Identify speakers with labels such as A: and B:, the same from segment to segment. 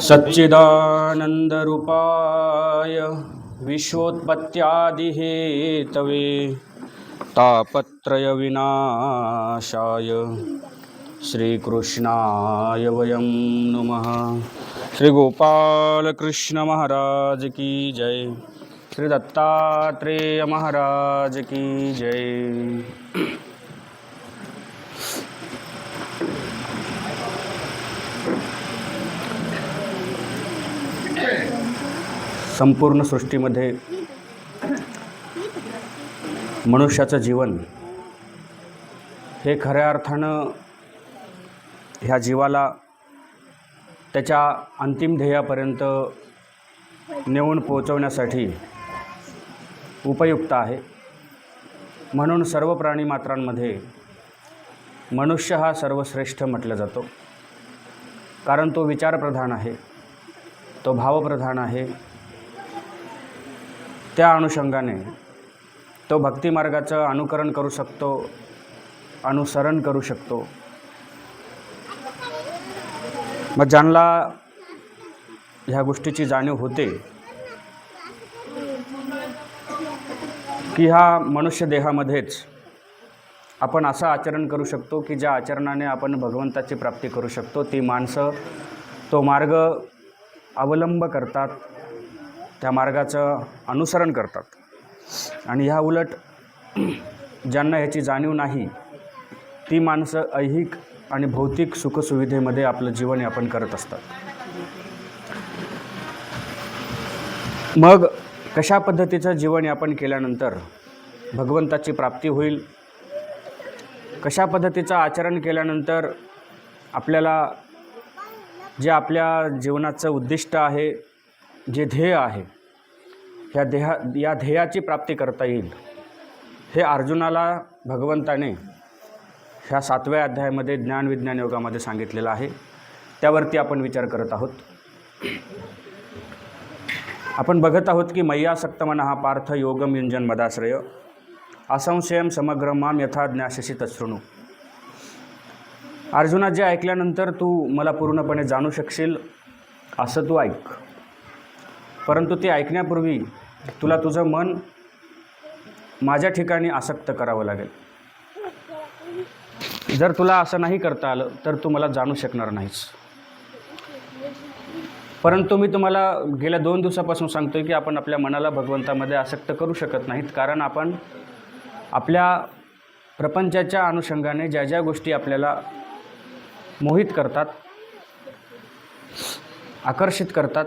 A: सच्चिदानन्दरूपाय विश्वोत्पत्त्यादिहेतवे तापत्रयविनाशाय श्रीकृष्णाय वयं नमः। श्री गोपाल कृष्ण महाराज की जय। श्री दत्तात्रेय महाराज की जय। संपूर्ण सृष्टीमध्ये मनुष्याचं जीवन हे खऱ्या अर्थानं ह्या जीवाला त्याच्या अंतिम ध्येयापर्यंत नेऊन पोहोचवण्यासाठी उपयुक्त आहे। म्हणून सर्व प्राणी मात्रांमध्ये मनुष्य हा सर्वश्रेष्ठ म्हटला जातो, कारण तो विचारप्रधान आहे, तो भावप्रधान आहे। त्या अनुषंगाने तो भक्तिमार्गाचं अनुकरण करू शकतो, अनुसरण करू शकतो। मग ज्यांना ह्या गोष्टीची जाणीव होते की ह्या मनुष्य देहामध्येच आपण असं आचरण करू शकतो की ज्या आचरणाने आपण भगवंताची प्राप्ती करू शकतो, ती माणसं तो मार्ग अवलंब करतात, त्या मार्गाचं अनुसरण करतात। आणि ह्या उलट ज्यांना ह्याची जाणीव नाही, ती माणसं ऐहिक आणि भौतिक सुखसुविधेमध्ये आपलं जीवन यापन करत असतात। मग कशा पद्धतीचं जीवन यापन केल्यानंतर भगवंताची प्राप्ती होईल, कशा पद्धतीचं आचरण केल्यानंतर आपल्याला जे आपल्या जीवनाचं उद्दिष्ट आहे, जे ध्येय आहे, या ध्येयाची प्राप्ती करता येईल, हे अर्जुनाला भगवंताने ह्या 7व्या अध्यायामध्ये ज्ञानविज्ञान योगामध्ये सांगितलेलं आहे। त्यावरती आपण विचार करत आहोत। आपण बघत आहोत की मय्यासक्त मनः पार्थ योगम युञ्जन मदाश्रय असंशयम समग्र माम यथा ज्ञास्यसि तच्छृणु। अर्जुना, जे ऐकल्यानंतर तू मला पूर्णपणे जाणू शकशील असं तू ऐक, परंतु ते ऐकण्यापूर्वी तुला तुझं मन माझ्या ठिकाणी आसक्त करावं लागेल। जर तुला असं नाही करता आलं तर तू मला जाणू शकणार नाहीस। परंतु मी तुम्हाला गेल्या 2 दिवसापासून सांगतोय की आपण आपल्या मनाला भगवंतामध्ये आसक्त करू शकत नाहीत, कारण आपण आपल्या प्रपंचाच्या अनुषंगाने ज्या ज्या गोष्टी आपल्याला मोहित करतात, आकर्षित करतात,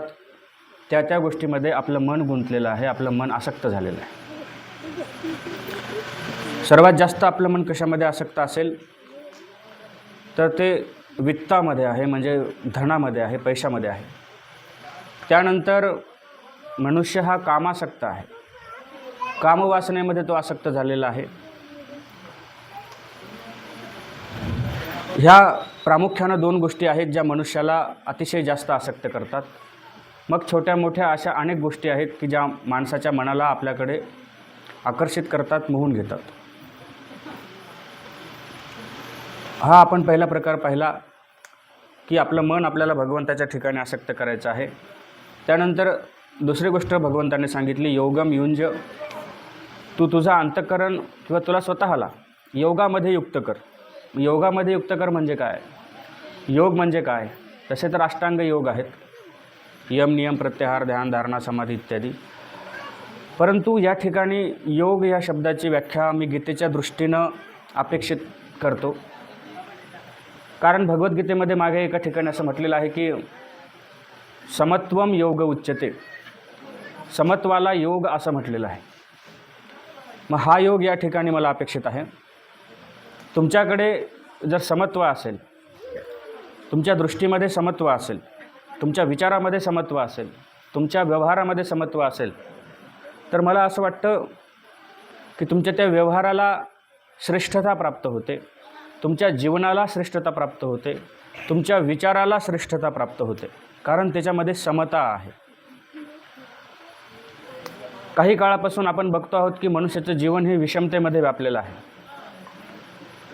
A: त्या गोष्टीमध्ये आपलं मन गुंतलेलं आहे, आपलं मन आसक्त झालेलं आहे। सर्वात जास्त आपलं मन कशामध्ये आसक्त असेल तर ते वित्तामध्ये आहे, म्हणजे धनामध्ये आहे, पैशामध्ये आहे। त्यानंतर मनुष्य हा कामासक्त आहे, कामवासनेमध्ये तो आसक्त झालेला आहे। ह्या प्रामुख्यानं 2 गोष्टी आहेत ज्या मनुष्याला अतिशय जास्त आसक्त करतात। मग छोट्या मोठ्या अशा अनेक गोष्टी आहेत की ज्या माणसाच्या मनाला आपल्याकडे आकर्षित करतात, मोहून घेतात। हा आपण पहिला प्रकार पाहिला की आपलं मन आपल्याला भगवंताच्या ठिकाणी आसक्त करायचं आहे। त्यानंतर दुसरी गोष्ट भगवंताने सांगितली, योगम युंज, तू तुझा अंतःकरण किंवा तुला स्वतःला योगामध्ये युक्त कर। योगामध्ये युक्त कर म्हणजे काय? योग म्हणजे काय? तसे तर अष्टांग योग आहेत, यम, नियम, प्रत्याहार, ध्यान, धारणा, समाधी इत्यादी। परंतु या ठिकाणी योग या शब्दाची व्याख्या मी गीतेच्या दृष्टीनं अपेक्षित करतो, कारण भगवद्गीतेमध्ये मागे एका ठिकाणी असं म्हटलेलं आहे की समत्वम योग उच्यते, समत्वाला योग असं म्हटलेलं आहे। मग हा योग या ठिकाणी मला अपेक्षित आहे। तुमच्याकडे जर समत्व असेल, तुमच्या दृष्टीमध्ये समत्व असेल, तुमच्या विचारामध्ये समत्व असेल, तुमच्या व्यवहारामध्ये समत्व असेल, तर मला असं वाटतं की तुमच्या त्या व्यवहाराला श्रेष्ठता प्राप्त होते, तुमच्या जीवनाला श्रेष्ठता प्राप्त होते, तुमच्या विचाराला श्रेष्ठता प्राप्त होते, कारण त्याच्यामध्ये समता आहे। काही काळापासून आपण बघतो आहोत की मनुष्याचं जीवन हे विषमतेमध्ये व्यापलेलं आहे।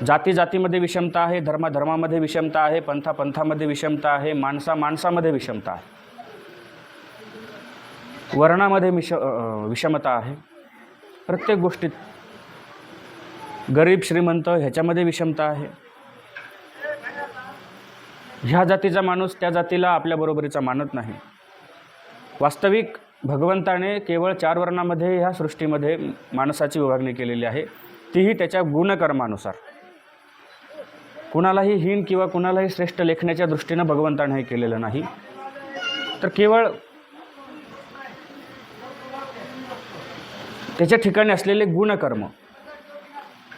A: जाती जातीमध्ये विषमता आहे, धर्मामध्ये विषमता आहे, पंथामध्ये विषमता आहे, माणसामध्ये विषमता आहे, वर्णामध्ये विषमता आहे, प्रत्येक गोष्टीत गरीब श्रीमंत ह्याच्यामध्ये विषमता आहे. ह्या जातीचा माणूस त्या जातीला आपल्या बरोबरीचा मानत नाही. वास्तविक भगवंताने केवळ 4 वर्णामध्ये ह्या सृष्टीमध्ये माणसाची विभागणी केलेली आहे, तीही त्याच्या गुणकर्मानुसार. कुणालाही हीन किंवा कुणालाही श्रेष्ठ लेखण्याच्या दृष्टीनं भगवंताने हे केलेलं नाही, तर केवळ त्याच्या ठिकाणी असलेले गुणकर्म,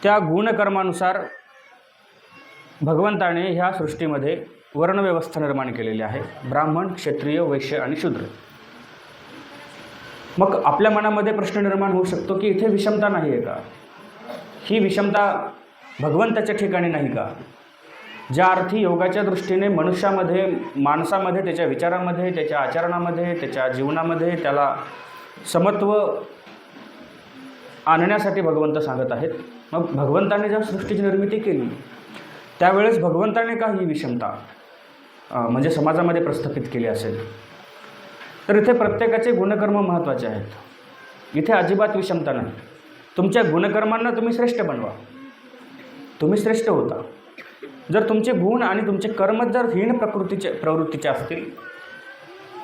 A: त्या गुणकर्मानुसार भगवंताने ह्या सृष्टीमध्ये वर्णव्यवस्था निर्माण केलेली आहे, ब्राह्मण, क्षत्रिय, वैश्य आणि शूद्र. मग आपल्या मनामध्ये प्रश्न निर्माण होऊ शकतो की इथे विषमता नाही आहे का? ही विषमता भगवंताच्या ठिकाणी नाही का? ज्या अर्थी योगाच्या दृष्टीने मनुष्यामध्ये, माणसामध्ये, त्याच्या विचारामध्ये, त्याच्या आचरणामध्ये, त्याच्या जीवनामध्ये त्याला समत्व आणण्यासाठी भगवंत सांगत आहेत. मग भगवंताने जेव्हा सृष्टीची निर्मिती केली त्यावेळेस भगवंताने का ही विषमता म्हणजे समाजामध्ये प्रस्थापित केली असेल? तर इथे प्रत्येकाचे गुणकर्म महत्त्वाचे आहेत. इथे अजिबात विषमता नाही. तुमच्या गुणकर्मांना तुम्ही श्रेष्ठ बनवा, तुम्ही श्रेष्ठ होता. जर तुमचे गुण आणि तुमचे कर्म जर हीन प्रवृत्तीचे असतील,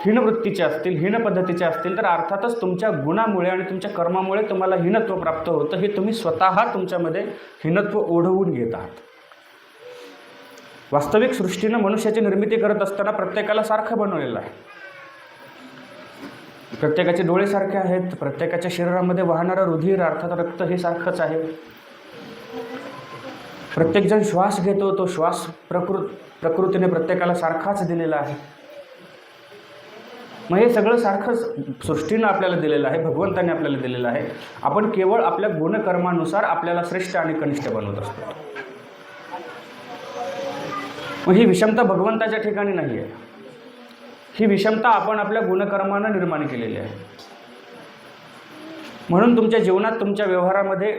A: हीन वृत्तीचे असतील, हीन पद्धतीचे असतील, तर अर्थातच तुमच्या गुणामुळे आणि तुमच्या कर्मामुळे तुम्हाला हीनत्व प्राप्त होतं. हे तुम्ही स्वतः तुमच्यामध्ये हीनत्व ओढवून घेत आहात. वास्तविक सृष्टीनं मनुष्याची निर्मिती करत असताना प्रत्येकाला सारखं बनवलेलं आहे. प्रत्येकाचे डोळे सारखे आहेत, प्रत्येकाच्या शरीरामध्ये वाहणारं रुधिर अर्थात रक्त हे सारखंच आहे. प्रत्येकजण श्वास घेतो, तो श्वास प्रकृतीने प्रत्येकाला सारखाच दिलेला आहे. मग हे सगळं सारखंच सृष्टीनं आपल्याला दिलेलं आहे, भगवंताने आपल्याला दिलेलं आहे. आपण केवळ आपल्या गुणकर्मानुसार आपल्याला श्रेष्ठ आणि कनिष्ठ बनवत असतो. मग ही विषमता भगवंताच्या ठिकाणी नाही आहे. ही विषमता आपण आपल्या गुणकर्मानं निर्माण केलेली आहे. म्हणून तुमच्या जीवनात, तुमच्या व्यवहारामध्ये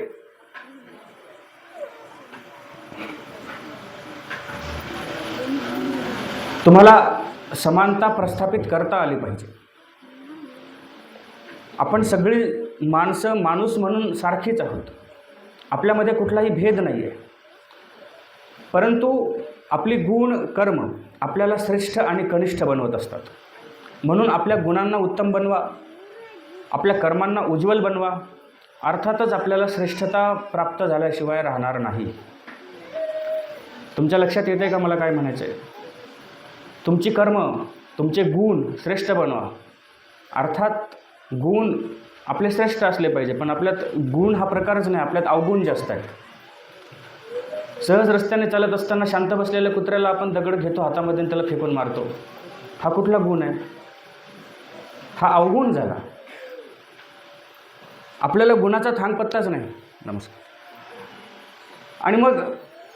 A: तुम्हाला समानता प्रस्थापित करता आली पाहिजे. आपण सगळी माणसं माणूस म्हणून सारखीच आहोत. आपल्यामध्ये कुठलाही भेद नाही आहे. परंतु आपली गुण कर्म आपल्याला श्रेष्ठ आणि कनिष्ठ बनवत असतात. म्हणून आपल्या गुणांना उत्तम बनवा, आपल्या कर्मांना उज्ज्वल बनवा. अर्थातच आपल्याला श्रेष्ठता प्राप्त झाल्याशिवाय राहणार नाही. तुमच्या लक्षात येते का मला काय म्हणायचं आहे? तुमची कर्म, तुमचे गुण श्रेष्ठ बनवा. अर्थात गुण आपले श्रेष्ठ असले पाहिजे, पण आपल्यात गुण हा प्रकारच नाही, आपल्यात अवगुण जास्त आहेत. सहज रस्त्याने चालत असताना शांत बसलेल्या कुत्र्याला आपण दगड घेतो हातामध्ये आणि त्याला फेकून मारतो. हा कुठला गुण आहे? हा अवगुण झाला. आपल्याला गुणाचा थांगपत्ताच नाही. नमस्कार. आणि मग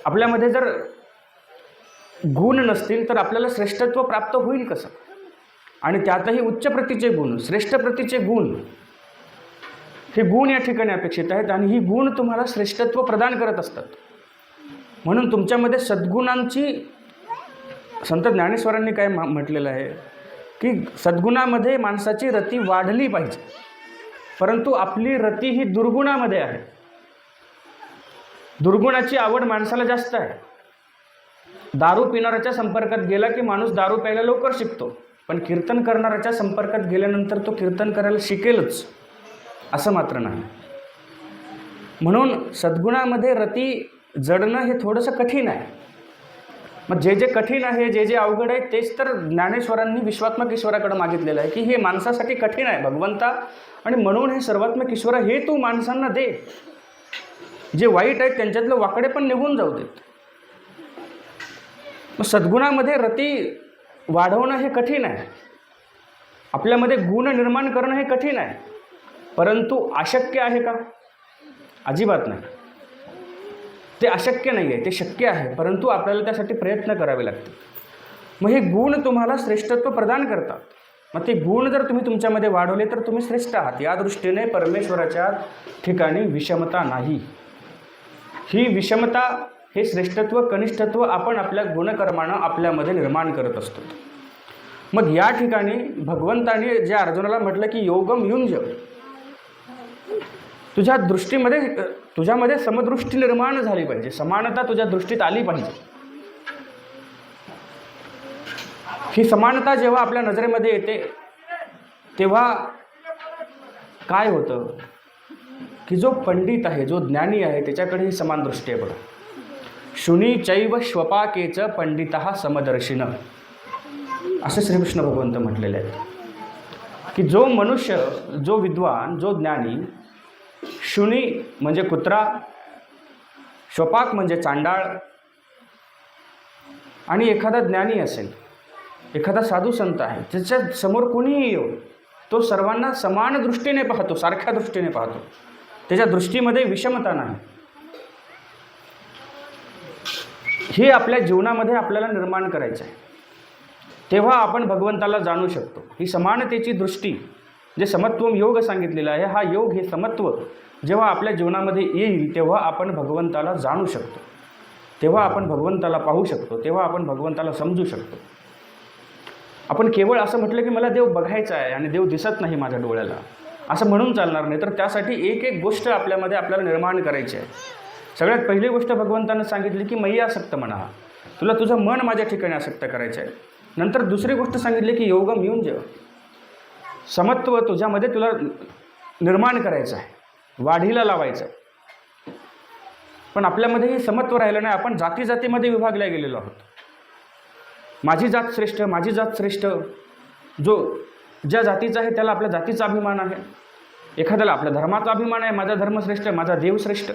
A: आपल्यामध्ये जर गुण नसतील तर आपल्याला श्रेष्ठत्व प्राप्त होईल कसं? आणि त्यातही उच्च प्रतीचे गुण, श्रेष्ठ प्रतीचे गुण, हे गुण या ठिकाणी अपेक्षित आहेत आणि ही गुण तुम्हाला श्रेष्ठत्व प्रदान करत असतात. म्हणून तुमच्यामध्ये सद्गुणांची, संत ज्ञानेश्वरांनी काय म्हटलेलं आहे की सद्गुणामध्ये माणसाची रती वाढली पाहिजे, परंतु आपली रती ही दुर्गुणामध्ये आहे. दुर्गुणाची आवड माणसाला जास्त आहे. दारू पिणाऱ्याच्या संपर्कात गेला की माणूस दारू प्यायला लवकर शिकतो, पण कीर्तन करणाऱ्याच्या संपर्कात गेल्यानंतर तो कीर्तन करायला शिकेलच असं मात्र नाही. म्हणून सद्गुणामध्ये रती जडणं हे थोडंसं कठीण आहे. मग जे जे कठीण आहे, जे जे अवघड आहे, तेच तर ज्ञानेश्वरांनी विश्वात्मक ईश्वराकडे मागितलेलं आहे की हे माणसासाठी कठीण आहे भगवंता, आणि म्हणून हे सर्वात्मक ईश्वरा हे तू माणसांना दे. जे वाईट आहेत त्यांच्यातलं वाकडे पण निघून जाऊ देत. मग सद्गुणामध्ये रती वाढवणं हे कठीण आहे. आपल्यामध्ये गुण निर्माण करणं हे कठीण आहे. परंतु अशक्य आहे का? अजिबात नाही. ते अशक्य नाही आहे, ते शक्य आहे, परंतु आपल्याला त्यासाठी प्रयत्न करावे लागतील. मग हे गुण तुम्हाला श्रेष्ठत्व प्रदान करतात. मग ते गुण जर तुम्ही तुमच्यामध्ये वाढवले तर तुम्ही श्रेष्ठ आहात. या दृष्टीने परमेश्वराच्या ठिकाणी विषमता नाही. ही विषमता हे श्रेष्ठत्व कनिष्ठत्व आपण आपल्या गुणकर्मानं आपल्यामध्ये निर्माण करत असतो. मग या ठिकाणी भगवंताने जे अर्जुनाला म्हटलं की योगम युंज, तुझ्या दृष्टीमध्ये तुझ्यामध्ये समदृष्टी निर्माण झाली पाहिजे, समानता तुझ्या दृष्टीत आली पाहिजे. ही समानता जेव्हा आपल्या नजरेमध्ये येते तेव्हा काय होतं की जो पंडित आहे, जो ज्ञानी आहे, त्याच्याकडे ही समान दृष्टी आहे. बघा, शुनी चैव श्वपाकेच पंडितः समदर्शिन, असे श्रीकृष्ण भगवंत म्हटलेले आहेत की जो मनुष्य, जो विद्वान, जो ज्ञानी, शुनी म्हणजे कुत्रा, श्वपाक म्हणजे चांडाळ, आणि एखादा ज्ञानी असेल, एखादा साधू संत आहे, त्याच्या समोर कोणीही येऊ, तो सर्वांना समान दृष्टीने पाहतो, सारख्या दृष्टीने पाहतो, त्याच्या दृष्टीमध्ये विषमता नाही. हे आपल्या जीवनामध्ये आपल्याला निर्माण करायचं आहे. तेव्हा आपण भगवंताला जाणू शकतो. ही समानतेची दृष्टी, जे समत्वम योग सांगितलेला आहे, हा योग, हे समत्व जेव्हा आपल्या जीवनामध्ये येईल तेव्हा आपण भगवंताला जाणू शकतो, तेव्हा आपण भगवंताला पाहू शकतो, तेव्हा आपण भगवंताला समजू शकतो. आपण केवळ असं म्हटलं की मला देव बघायचा आहे आणि देव दिसत नाही माझ्या डोळ्याला, असं म्हणून चालणार नाही. तर त्यासाठी एक एक गोष्ट आपल्याला निर्माण करायची आहे. सगळ्यात पहिली गोष्ट भगवंतानं सांगितली की मय्या आसक्त मना, तुला तुझं मन माझ्या ठिकाणी आसक्त करायचं आहे. नंतर दुसरी गोष्ट सांगितली की योगम युंज, समत्व तुझ्यामध्ये तुला निर्माण करायचं आहे, वाढीला लावायचं आहे. पण आपल्यामध्ये हे समत्व राहिलं नाही. आपण जाती जातीमध्ये विभागल्या गेलेलो आहोत. माझी जात श्रेष्ठ, माझी जात श्रेष्ठ. जो ज्या जातीचा आहे त्याला आपल्या जातीचा अभिमान आहे, एखाद्याला आपल्या धर्माचा अभिमान आहे, माझा धर्म श्रेष्ठ, माझा देव श्रेष्ठ.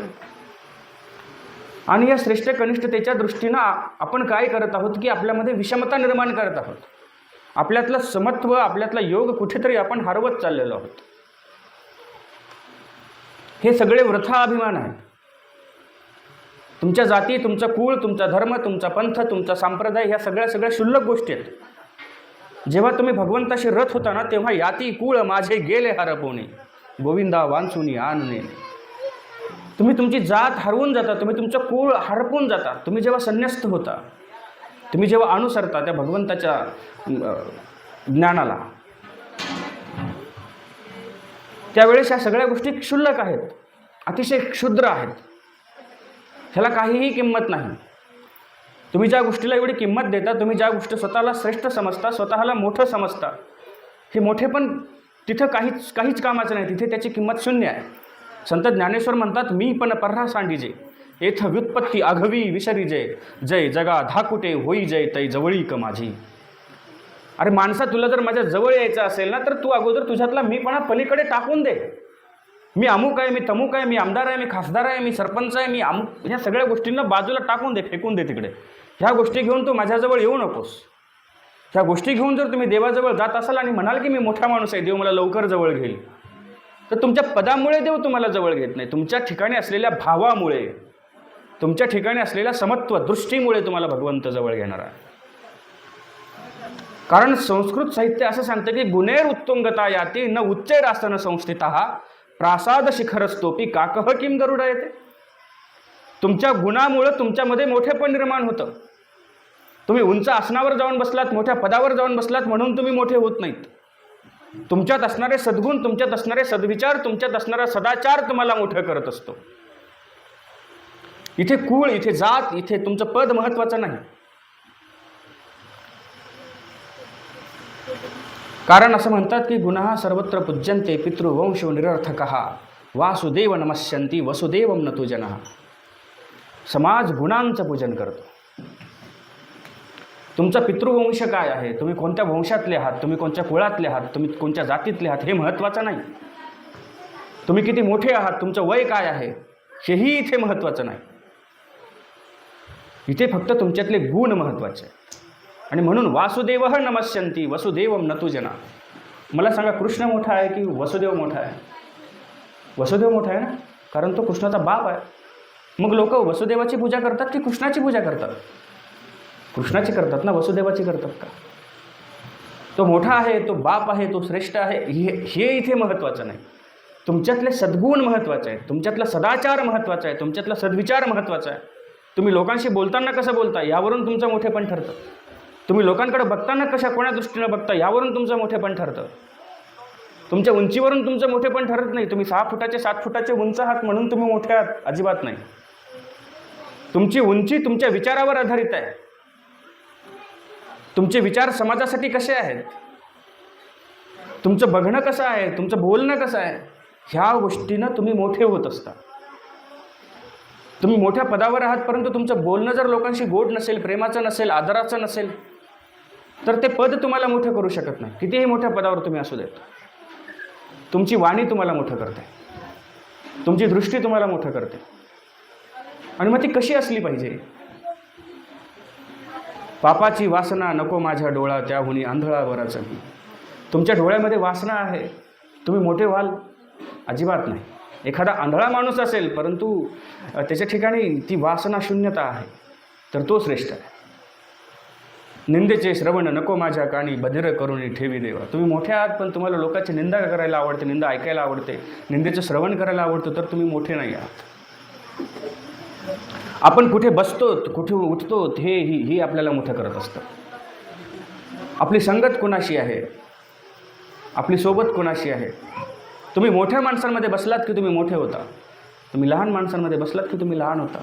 A: आणि या श्रेष्ठ कनिष्ठतेच्या दृष्टीनं आपण काय करत आहोत की आपल्यामध्ये विषमता निर्माण करत आहोत. आपल्यातलं समत्व, आपल्यातला योग कुठेतरी आपण हरवत चाललेलो आहोत. हे सगळे वृथा अभिमान आहेत. तुमच्या जाती, तुमचं कुळ, तुमचा धर्म, तुमचा पंथ, तुमचा संप्रदाय, ह्या सगळ्या क्षुल्लक गोष्टी आहेत. जेव्हा तुम्ही भगवंताशी रथ होता ना, तेव्हा याती कुळ माझे गेले हरपोणे, गोविंदा वांचुनी आणणे. तुम्ही तुमची जात हरवून जाता, तुम्ही तुमचं कुळ हरपून जाता. तुम्ही जेव्हा संन्यस्त होता, तुम्ही जेव्हा अनुसरता त्या भगवंताच्या ज्ञानाला, त्यावेळेस या सगळ्या गोष्टी क्षुल्लक आहेत, अतिशय क्षुद्र आहेत, ह्याला काहीही किंमत नाही. तुम्ही ज्या गोष्टीला एवढी किंमत देता, तुम्ही ज्या गोष्टी स्वतःला श्रेष्ठ समजता, स्वतःला मोठं समजता, हे मोठे पण तिथं काहीच कामाचं नाही, तिथे त्याची किंमत शून्य आहे. संत ज्ञानेश्वर म्हणतात, मी पण पर्हा सांडीजे येथ व्युत्पत्ती आघवी विसरीजे, जय जगा धाकुटे होई जय तै जवळीक माझी. अरे माणसा, तुला जर माझ्या जवळ यायचं असेल ना, तर तू अगोदर तुझ्यातला मीपणा पलीकडे टाकून दे. मी अमुक आहे, मी तमुक आहे, मी आमदार आहे, मी खासदार आहे, मी सरपंच आहे, मी अमुक, ह्या सगळ्या गोष्टींना बाजूला टाकून दे, फेकून दे तिकडे. ह्या गोष्टी घेऊन तू माझ्याजवळ येऊ नकोस. ह्या गोष्टी घेऊन जर तुम्ही देवाजवळ जात असाल आणि म्हणाल की मी मोठा माणूस आहे, देव मला लवकर जवळ घेईल, तर तुमच्या पदामुळे देव तुम्हाला जवळ घेत नाही. तुमच्या ठिकाणी असलेल्या भावामुळे, तुमच्या ठिकाणी असलेल्या समत्व दृष्टीमुळे तुम्हाला भगवंत जवळ घेणार आहे. कारण संस्कृत साहित्य असं सांगतं की गुणेर उत्तुंगता याती न उच्चैरासन संस्थितः प्रासाद शिखरस्तोपी काकह किम गरुडा येते. तुमच्या गुणामुळं तुमच्यामध्ये मोठेपण निर्माण होतं. तुम्ही उंच आसनावर जाऊन बसलात, मोठ्या पदावर जाऊन बसलात म्हणून तुम्ही मोठे होत नाहीत. तुमच्यात असणारे सद्गुण, तुमच्यात असणारे सद्विचार, तुमच्यात असणारा सदाचार तुम्हाला मोठं करत असतो. इथे कुळ, इथे जात, इथे तुमचं पद महत्त्वाचं नाही. कारण असं म्हणतात की गुणः सर्वत्र पूज्यन्ते पितृवंशो निरर्थकः वासुदेव नमस्यन्ति वसुदेवम नतु जनः. समाज गुणांचं पूजन करतो. तुमचा पितृवंश काय आहे, तुम्ही कोणत्या वंशातले आहात, तुम्ही कोणत्या कुळातले आहात, तुम्ही कोणत्या जातीतले आहात, हे महत्त्वाचं नाही. तुम्ही किती मोठे आहात, तुमचं वय काय आहे, हेही इथे महत्त्वाचं नाही. इथे फक्त तुमच्यातले गुण महत्त्वाचे आहे. आणि म्हणून वासुदेव नमस्यन्ति वसुदेवम नतु जना. मला सांगा, कृष्ण मोठा आहे की वसुदेव मोठा आहे? वसुदेव मोठा आहे ना, कारण तो कृष्णाचा बाप आहे. मग लोक वसुदेवाची पूजा करतात की कृष्णाची पूजा करतात? कृष्णाची करतात ना, वसुदेवाची करतात का? तो मोठा आहे, तो बाप आहे, तो श्रेष्ठ आहे, हे इथे महत्त्वाचं नाही. तुमच्यातले सद्गुण महत्त्वाचे आहेत, तुमच्यातला सदाचार महत्त्वाचा आहे, तुमच्यातला सद्विचार महत्त्वाचा आहे. तुम्ही लोकांशी बोलताना कसं बोलता यावरून तुमचं मोठेपण ठरतं. तुम्ही लोकांकडे बघताना कोण्या दृष्टीनं बघता यावरून तुमचं मोठेपण ठरतं. तुमच्या उंचीवरून तुमचं मोठेपण ठरत नाही. तुम्ही 6 फुटाचे 7 फुटाचे उंच आहात म्हणून तुम्ही मोठे आहात, अजिबात नाही. तुमची उंची तुमच्या विचारावर आधारित आहे. तुमचे विचार समाजासाठी कसे आहेत, तुमचं बघणं कसं आहे, तुमचं बोलणं कसं आहे, ह्या गोष्टीनं तुम्ही मोठे होत असता. तुम्ही मोठ्या पदावर आहात, परंतु तुमचं बोलणं जर लोकांशी गोड नसेल, प्रेमाचं नसेल, आदराचं नसेल, तर ते पद तुम्हाला मोठं करू शकत नाही. कितीही मोठ्या पदावर तुम्ही असू देत. तुमची वाणी तुम्हाला मोठं करते, तुमची दृष्टी तुम्हाला मोठं करते. आणि मग ती कशी असली पाहिजे? पापाची वासना नको माझ्या डोळा, त्याहुनी आंधळा बराच. तुमच्या डोळ्यामध्ये वासना आहे, तुम्ही मोठे व्हाल? अजिबात नाही. एखादा आंधळा माणूस असेल परंतु त्याच्या ठिकाणी ती वासना शून्यता आहे, तर तो श्रेष्ठ आहे. निंदेचे श्रवण नको माझ्या कानी, बधिर करून ठेवी देवा. तुम्ही मोठे आहात पण तुम्हाला लोकांची निंदा करायला आवडते, निंदा ऐकायला आवडते, निंदेचं श्रवण करायला आवडतं, तर तुम्ही मोठे नाही आहात. आपण कुठे बसतो, कुठे उठतो, ही आपल्याला मोठं करत असतं. आपली संगत कोणाशी आहे, आपली सोबत कोणाशी आहे. तुम्ही मोठ्या माणसांमध्ये बसलात की तुम्ही मोठे होता, तुम्ही लहान माणसांमध्ये बसलात की तुम्ही लहान होता.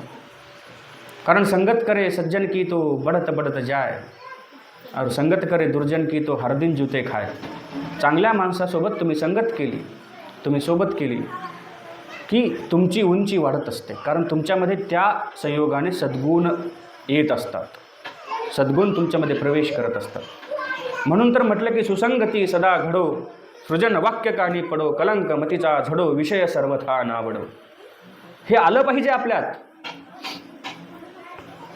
A: कारण संगत करे सज्जन की तो बढत बढत जाय, और संगत करे दुर्जन की तो हर दिन जूते खाय. चांगल्या माणसासोबत तुम्ही संगत केली, तुम्ही सोबत केली की तुमची उंची वाढत असते. कारण तुमच्यामध्ये त्या संयोगाने सद्गुण येत असतात, सद्गुण तुमच्यामध्ये प्रवेश करत असतात. म्हणून तर म्हटलं की सुसंगती सदा घडो, सृजन वाक्य कानी पडो, कलंक मतीचा झडो, विषय सर्वथा नावडो. हे आलं पाहिजे आपल्यात.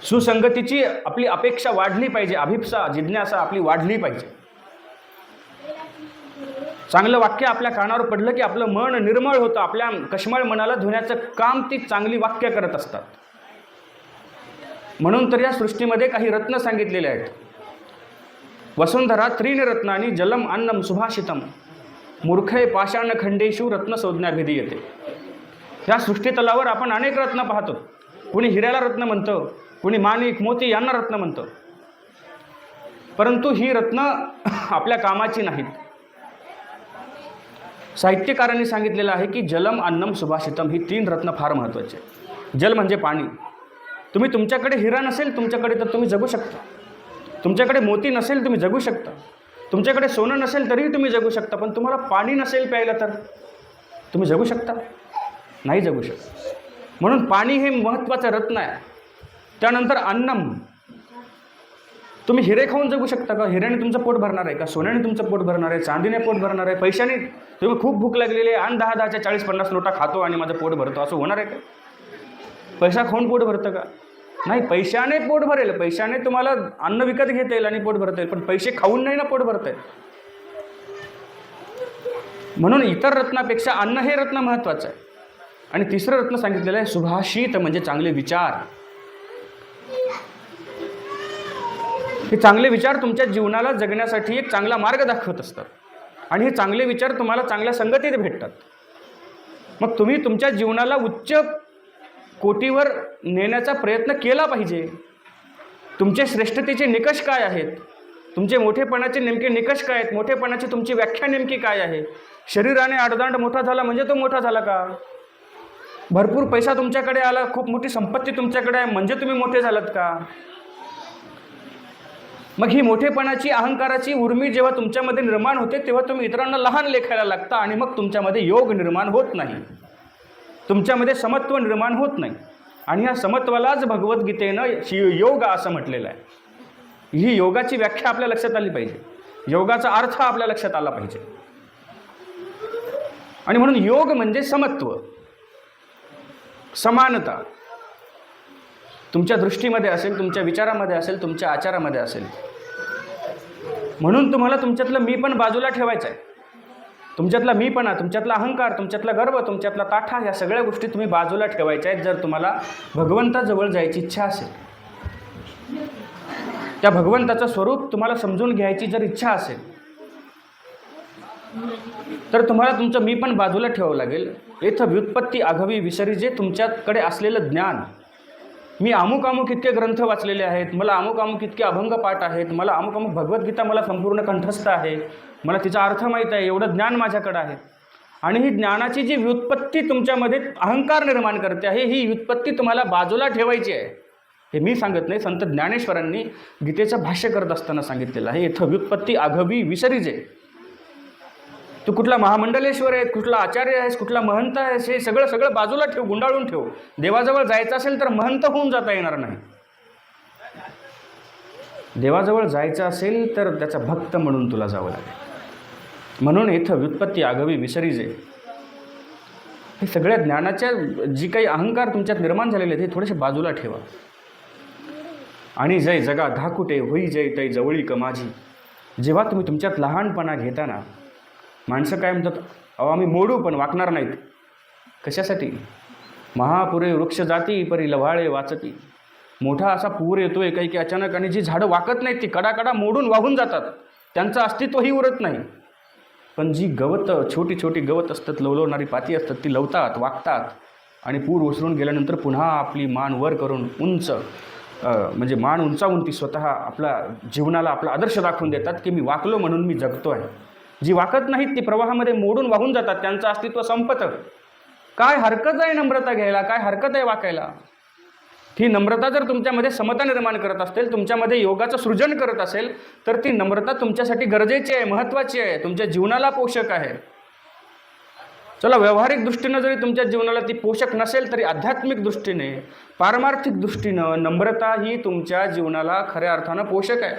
A: सुसंगतीची आपली अपेक्षा वाढली पाहिजे, अभिप्सा जिज्ञासा आपली वाढली पाहिजे. चांगलं वाक्य आपल्या कानावर पडलं की आपलं मन निर्मळ होतं. आपल्या कश्मळ मनाला धुण्याचं काम ती चांगली वाक्य करत असतात. म्हणून तर या सृष्टीमध्ये काही रत्न सांगितलेले आहेत. वसुंधरा त्रीन रत्नानी जलम अन्नम सुभाषितम, मूर्खय पाषाण खंडेषु रत्न संज्ञाभिधी येते. ह्या सृष्टीतलावर आपण अनेक रत्न पाहतो. कुणी हिऱ्याला रत्न म्हणतं, कुणी माणिक मोती यांना रत्न म्हणतं, परंतु ही रत्न आपल्या कामाची नाहीत. साहित्यकारांनी सांगितलेलं आहे की जलम अन्नम सुभाषितम ही 3 रत्न फार महत्त्वाचे. जल म्हणजे पाणी. तुम्ही तुमच्याकडे हिरा नसेल तुमच्याकडे तर तुम्ही जगू शकता. तुमच्याकडे मोती नसेल तुम्ही जगू शकता. तुमच्याकडे सोनं नसेल तरीही तुम्ही जगू शकता. पण तुम्हाला पाणी नसेल प्यायला तर तुम्ही जगू शकता? नाही जगू शकता. म्हणून पाणी हे महत्त्वाचं रत्न आहे. त्यानंतर अन्नम. तुम्ही हिरे खाऊन जगू शकता का? हिऱ्याने तुमचं पोट भरणार आहे का? सोन्याने तुमचं पोट भरणार आहे? चांदीने पोट भरणार आहे? पैशाने तुम्ही खूप भूक लागलेली आहे आणि 10-10च्या 40-50 नोटा खातो आणि माझं पोट भरतो, असं होणार आहे का? पैसा खाऊन पोट भरतं का? नाही. पैशाने पोट भरेल, पैशाने तुम्हाला अन्न विकत घेता येईल आणि पोट भरता येईल, पण पैसे खाऊन नाही ना पोट भरता येईल. म्हणून इतर रत्नापेक्षा अन्न हे रत्न महत्त्वाचं आहे. आणि तिसरं रत्न सांगितलेलं आहे सुभाषित, म्हणजे चांगले विचार. हे चांगले विचार तुमच्या जीवनाला जगण्यासाठी एक चांगला मार्ग दाखवत असतात. आणि हे चांगले विचार तुम्हाला चांगल्या संगतीत भेटतात. मग तुम्ही तुमच्या जीवनाला उच्च कोटीवर नेण्याचा प्रयत्न केला पाहिजे. तुमचे श्रेष्ठतेचे निकष काय आहेत? तुमचे मोठेपणाचे नेमके निकष काय आहेत? मोठेपणाची तुमची व्याख्या नेमकी काय आहे? शरीराने आडदांड मोठा झाला म्हणजे तो मोठा झाला का? भरपूर पैसा तुमच्याकडे आला, खूप मोठी संपत्ती तुमच्याकडे आहे म्हणजे तुम्ही मोठे झालात का? मग ही मोठेपणाची अहंकाराची उर्मी जेव्हा तुमच्यामध्ये निर्माण होते तेव्हा तुम्ही इतरांना लहान लेखायला लागता आणि मग तुमच्यामध्ये योग निर्माण होत नाही, तुमच्यामध्ये समत्व निर्माण होत नाही. आणि ह्या समत्वालाच भगवद्गीतेनं योग असं म्हटलेलं आहे. ही योगाची व्याख्या आपल्या लक्षात आली पाहिजे, योगाचा अर्थ आपल्या लक्षात आला पाहिजे. आणि म्हणून योग म्हणजे समत्व, समानता. तुमच्या दृष्टीमध्ये असेल, तुमच्या विचारामध्ये असेल, तुमच्या आचारामध्ये असेल. म्हणून तुम्हाला तुमच्यातलं मी पण बाजूला ठेवायचं आहे. तुमच्यातला मीपणा, तुमच्यातला अहंकार, तुमच्यातला गर्व, तुमच्यातला ताठा, ह्या सगळ्या गोष्टी तुम्ही बाजूला ठेवायच्या आहेत जर तुम्हाला भगवंताजवळ जायची इच्छा असेल. त्या भगवंताचं स्वरूप तुम्हाला समजून घ्यायची जर इच्छा असेल तर तुम्हाला तुमचं मी पण बाजूला ठेवावं लागेल. येथ व्युत्पत्ती आघवी विसरी, जे तुमच्याकडे असलेलं ज्ञान मी अमुक अमुक इतके ग्रंथ वाचलेले आहेत, मला अमुक अमुक इतके अभंग पाठ आहेत, मला अमुक अमुक भगवद्गीता मला संपूर्ण कंठस्थ आहे, मला तिचा अर्थ माहीत आहे, एवढं ज्ञान माझ्याकडं आहे. आणि ही ज्ञानाची जी व्युत्पत्ती तुमच्यामध्ये अहंकार निर्माण करते आहे, ही व्युत्पत्ती तुम्हाला बाजूला ठेवायची आहे. हे मी सांगत नाही, संत ज्ञानेश्वरांनी गीतेचं भाष्य करत असताना सांगितलेलं आहे. इथं व्युत्पत्ती आघवी विसरीजे. तू कुठला महामंडलेश्वर आहे, कुठला आचार्य आहेस, कुठला महंत आहेस, हे सगळं सगळं बाजूला ठेव, गुंडाळून ठेव. देवाजवळ जायचं असेल तर महंत होऊन जाता येणार नाही. देवाजवळ जायचं असेल तर त्याचा भक्त म्हणून तुला जावं लागेल. म्हणून इथं व्युत्पत्ती आघवी विसरीजे. हे सगळ्या ज्ञानाच्या जी काही अहंकार तुमच्यात निर्माण झालेले आहेत, हे थोडेसे बाजूला ठेवा. आणि जय जगा धाकुटे होई जय तै जवळी माझी. जेव्हा तुम्ही तुमच्यात लहानपणा घेताना, माणसं काय म्हणतात, अहो आम्ही मोडू पण वाकणार नाहीत. कशासाठी? महापुरे वृक्ष जाती परी लव्हाळे वाचती. मोठा असा पूर येतोय काही की अचानक, आणि जी झाडं वाकत नाहीत ती कडाकडा मोडून वाहून जातात, त्यांचं अस्तित्वही उरत नाही. पण जी गवत, छोटी छोटी गवत असतात, लवलवणारी पाती असतात, ती लवतात, वाकतात, आणि पूर ओसरून गेल्यानंतर पुन्हा आपली मान वर करून उंच, म्हणजे मान उंचावून ती स्वतः आपला जीवनाला आपला आदर्श दाखवून देतात की मी वाकलो म्हणून मी जगतो आहे. जी वाकत नाहीत ती प्रवाहामध्ये मोडून वाहून जातात, त्यांचं अस्तित्व संपतं. काय हरकत आहे नम्रता घ्यायला, काय हरकत आहे वाकायला? ही नम्रता जर तुमच्यामध्ये समता निर्माण करत असेल, तुमच्यामध्ये योगाचं सृजन करत असेल, तर ती नम्रता तुमच्यासाठी गरजेची आहे, महत्त्वाची आहे, तुमच्या जीवनाला पोषक आहे. चला, व्यावहारिक दृष्टीनं जरी तुमच्या जीवनाला ती पोषक नसेल तरी आध्यात्मिक दृष्टीने, पारमार्थिक दृष्टीनं नम्रता ही तुमच्या जीवनाला खऱ्या अर्थानं पोषक आहे.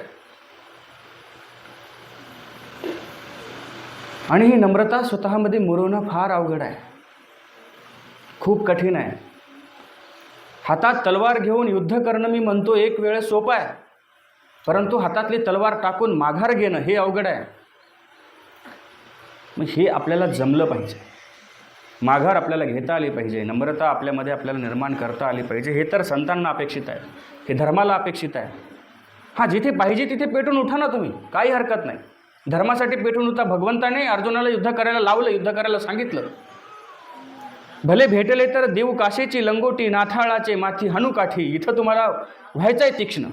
A: आणि ही नम्रता स्वतःमध्ये मुरवणं फार अवघड आहे, खूप कठीण आहे. हातात तलवार घेऊन युद्ध करणं मी म्हणतो एक वेळ सोपं आहे, परंतु हातातली तलवार टाकून माघार घेणं हे अवघड आहे. मग हे आपल्याला जमलं पाहिजे, माघार आपल्याला घेता आली पाहिजे, नम्रता आपल्यामध्ये आपल्याला निर्माण करता आली पाहिजे. हे तर संतांना अपेक्षित आहे, हे धर्माला अपेक्षित आहे. हां, जिथे पाहिजे तिथे पेटून उठा ना तुम्ही, काही हरकत नाही. धर्मासाठी पेटून उठा. भगवंताने अर्जुनाला युद्ध करायला लावलं, युद्ध करायला सांगितलं. भले भेटले तर देऊ काशेची लंगोटी, नाथाळाचे माथी हनुकाठी. इथं तुम्हाला व्हायचं आहे तीक्ष्ण,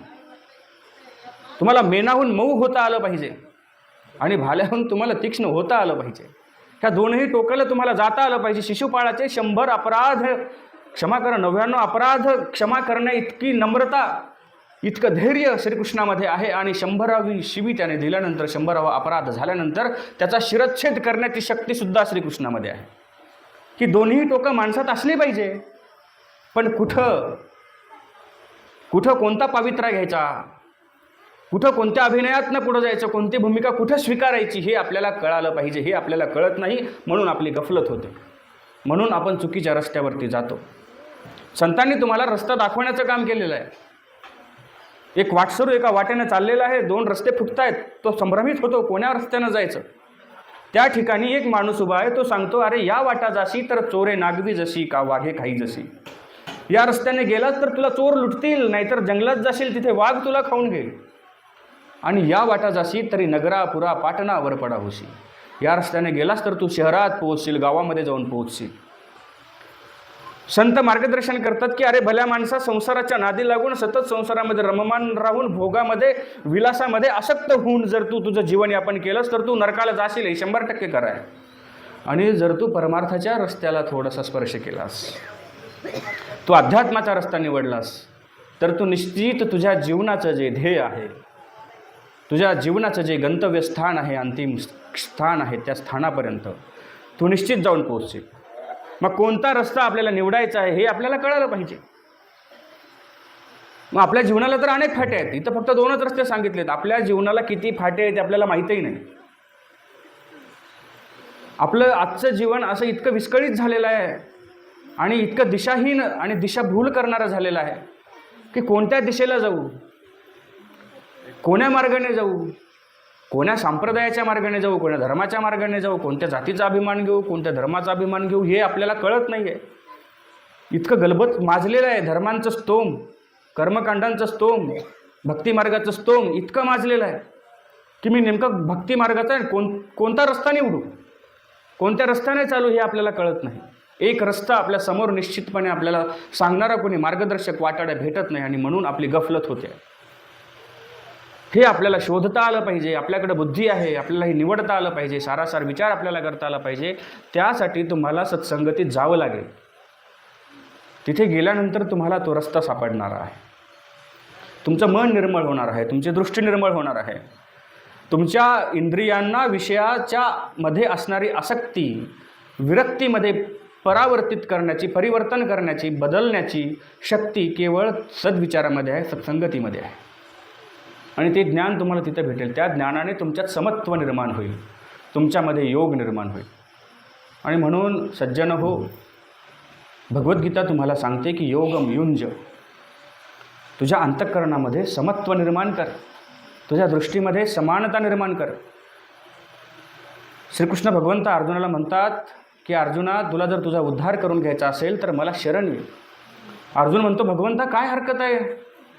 A: तुम्हाला मेनाहून मऊ होता आलं पाहिजे आणि भाल्याहून तुम्हाला तीक्ष्ण होता आलं पाहिजे. ह्या दोनही टोकाला तुम्हाला जाता आलं पाहिजे. शिशुपाळाचे 100 अपराध क्षमा करा, 99 अपराध क्षमा करण्या इतकी नम्रता, इतकं धैर्य श्रीकृष्णामध्ये आहे. आणि 100वी शिवी त्याने दिल्यानंतर, 100वा अपराध झाल्यानंतर त्याचा शिरच्छेद करण्याची शक्तीसुद्धा श्रीकृष्णामध्ये आहे. ही दोन्ही टोकं माणसात असली पाहिजे. पण कुठं कोणता पावित्रा घ्यायचा, कुठं कोणत्या अभिनयातनं पुढं जायचं, कोणती भूमिका कुठं स्वीकारायची, हे आपल्याला कळालं पाहिजे. हे आपल्याला कळत नाही, म्हणून आपली गफलत होते, म्हणून आपण चुकीच्या रस्त्यावरती जातो. संतांनी तुम्हाला रस्ता दाखवण्याचं काम केलेलं आहे. एक वाटसरू एका वाटेनं चाललेला आहे, 2 रस्ते फुटतायत, तो संभ्रमित होतो कोण्या रस्त्यानं जायचं. त्या ठिकाणी एक माणूस उभा आहे, तो सांगतो, अरे या वाटा जाशी तर चोरे नागवी जशी, का वाघे खाई जशी. या रस्त्याने गेलास तर तुला चोर लुटतील, नाहीतर जंगलात जाशील तिथे वाघ तुला खाऊन घेईल. आणि या वाटा जाशी तरी नगरापुरा पाटणावर पडा होशी. या रस्त्याने गेलास तर तू शहरात पोहोचशील, गावामध्ये जाऊन पोहोचशील. संत मार्गदर्शन करतात की अरे भल्या माणसा, संसाराच्या नादी लागून सतत संसारामध्ये रममान राहून, भोगामध्ये, विलासामध्ये आसक्त होऊन जर तू तुझं जीवन यापन केलंस तर तू नरकाला जाशील, हे 100% खरं आहे. आणि जर तू परमार्थाच्या रस्त्याला थोडासा स्पर्श केलास, तू अध्यात्माचा रस्ता निवडलास, तर तू निश्चित तुझ्या जीवनाचं जे ध्येय आहे, तुझ्या जीवनाचं जे गंतव्य स्थान आहे, अंतिम स्थान आहे, त्या स्थानापर्यंत तू निश्चित जाऊन पोहोचशील. मग कोणता रस्ता आपल्याला निवडायचा आहे हे आपल्याला कळायला पाहिजे. मग आपल्या जीवनाला तर अनेक फाटे आहेत, इथं फक्त 2च रस्ते सांगितलेत. आपल्या जीवनाला किती फाटे आहेत आपल्याला माहीतही नाही. आपलं आजचं जीवन असं इतकं विस्कळीत झालेलं आहे आणि इतकं दिशाहीन आणि दिशाभूल करणारं झालेलं आहे की कोणत्या दिशेला जाऊ, कोण्या मार्गाने जाऊ, कोण्या संप्रदायाच्या मार्गाने जाऊ, कोण्या धर्माच्या मार्गाने जाऊ, कोणत्या जातीचा अभिमान घेऊ, कोणत्या धर्माचा अभिमान घेऊ, हे आपल्याला कळत नाही आहे. इतकं गलबत माजलेलं आहे. धर्मांचं स्तोम, कर्मकांडांचं स्तोम, भक्तिमार्गाचं स्तोम इतकं माजलेलं आहे की मी नेमकं भक्तिमार्गाचा कोणता रस्ता निवडू, कोणत्या रस्त्याने चालू हे आपल्याला कळत नाही. एक रस्ता आपल्या समोर निश्चितपणे आपल्याला सांगणारा कोणी मार्गदर्शक वाटाड्या भेटत नाही आणि म्हणून आपली गफलत होते. हे आपल्याला शोधता आलं पाहिजे. आपल्याकडे बुद्धी आहे, आपल्याला हे निवडता आलं पाहिजे, सारासार विचार आपल्याला करता आला पाहिजे. त्यासाठी तुम्हाला सत्संगतीत जावं लागेल. तिथे गेल्यानंतर तुम्हाला तो रस्ता सापडणार आहे. तुमचं मन निर्मळ होणार आहे, तुमची दृष्टी निर्मळ होणार आहे. तुमच्या इंद्रियांना विषयाच्या मध्ये असणारी आसक्ती विरक्तीमध्ये परावर्तित करण्याची, परिवर्तन करण्याची, बदलण्याची शक्ती केवळ सद्विचारामध्ये आहे, सत्संगतीमध्ये आहे. आणि ते ज्ञान तुम्हाला तिथे भेटेल. त्या ज्ञानाने तुमच्यात समत्व निर्माण होईल, तुमच्यामध्ये योग निर्माण होईल. आणि म्हणून सज्जन हो, भगवद्गीता तुम्हाला सांगते की योगम युंज, तुझ्या अंतःकरणामध्ये समत्व निर्माण कर, तुझ्या दृष्टीमध्ये समानता निर्माण कर. श्रीकृष्ण भगवंत अर्जुनाला म्हणतात की अर्जुना, तुला जर तुझा उद्धार करून घ्यायचा असेल तर मला शरण ये. अर्जुन म्हणतो, भगवंता काय हरकत आहे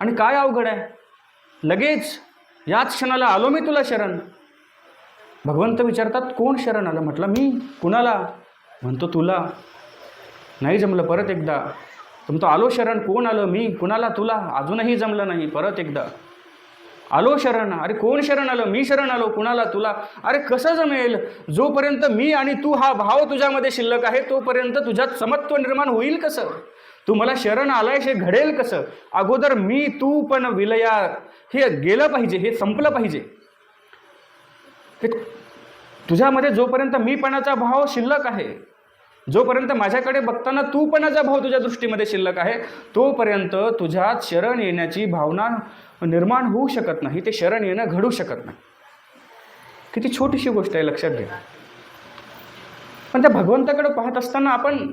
A: आणि काय अवघड आहे, लगेच याच क्षणाला आलो मी तुला शरण. भगवंत विचारतात, कोण शरण आलं? म्हटलं मी. कुणाला? म्हणतो तुला. नाही जमलं, परत एकदा. म्हणतो आलो शरण. कोण आलं? मी. कुणाला? तुला. अजूनही जमलं नाही, परत एकदा आलो शरण. अरे कोण शरण आलं? मी शरण आलो. कुणाला? तुला. अरे कसं जमेल? जोपर्यंत मी आणि तू हा भाव तुझ्यामध्ये शिल्लक आहे तोपर्यंत तुझ्यात समत्व निर्माण होईल कसं? तू मला शरण आलाय हे घडेल कसं? अगोदर मी तू पण विलया हे गेलं पाहिजे, हे संपलं पाहिजे. हे तुझ्यामध्ये जोपर्यंत मीपणाचा भाव शिल्लक आहे, जोपर्यंत माझ्याकडे बघताना तूपणाचा भाव तुझ्या दृष्टीमध्ये शिल्लक आहे, तोपर्यंत तुझ्यात शरण येण्याची भावना निर्माण होऊ शकत नाही. ते शरण येणं घडू शकत नाही. किती छोटीशी गोष्ट आहे, लक्षात घ्या. पण त्या भगवंताकडे पाहत असताना आपण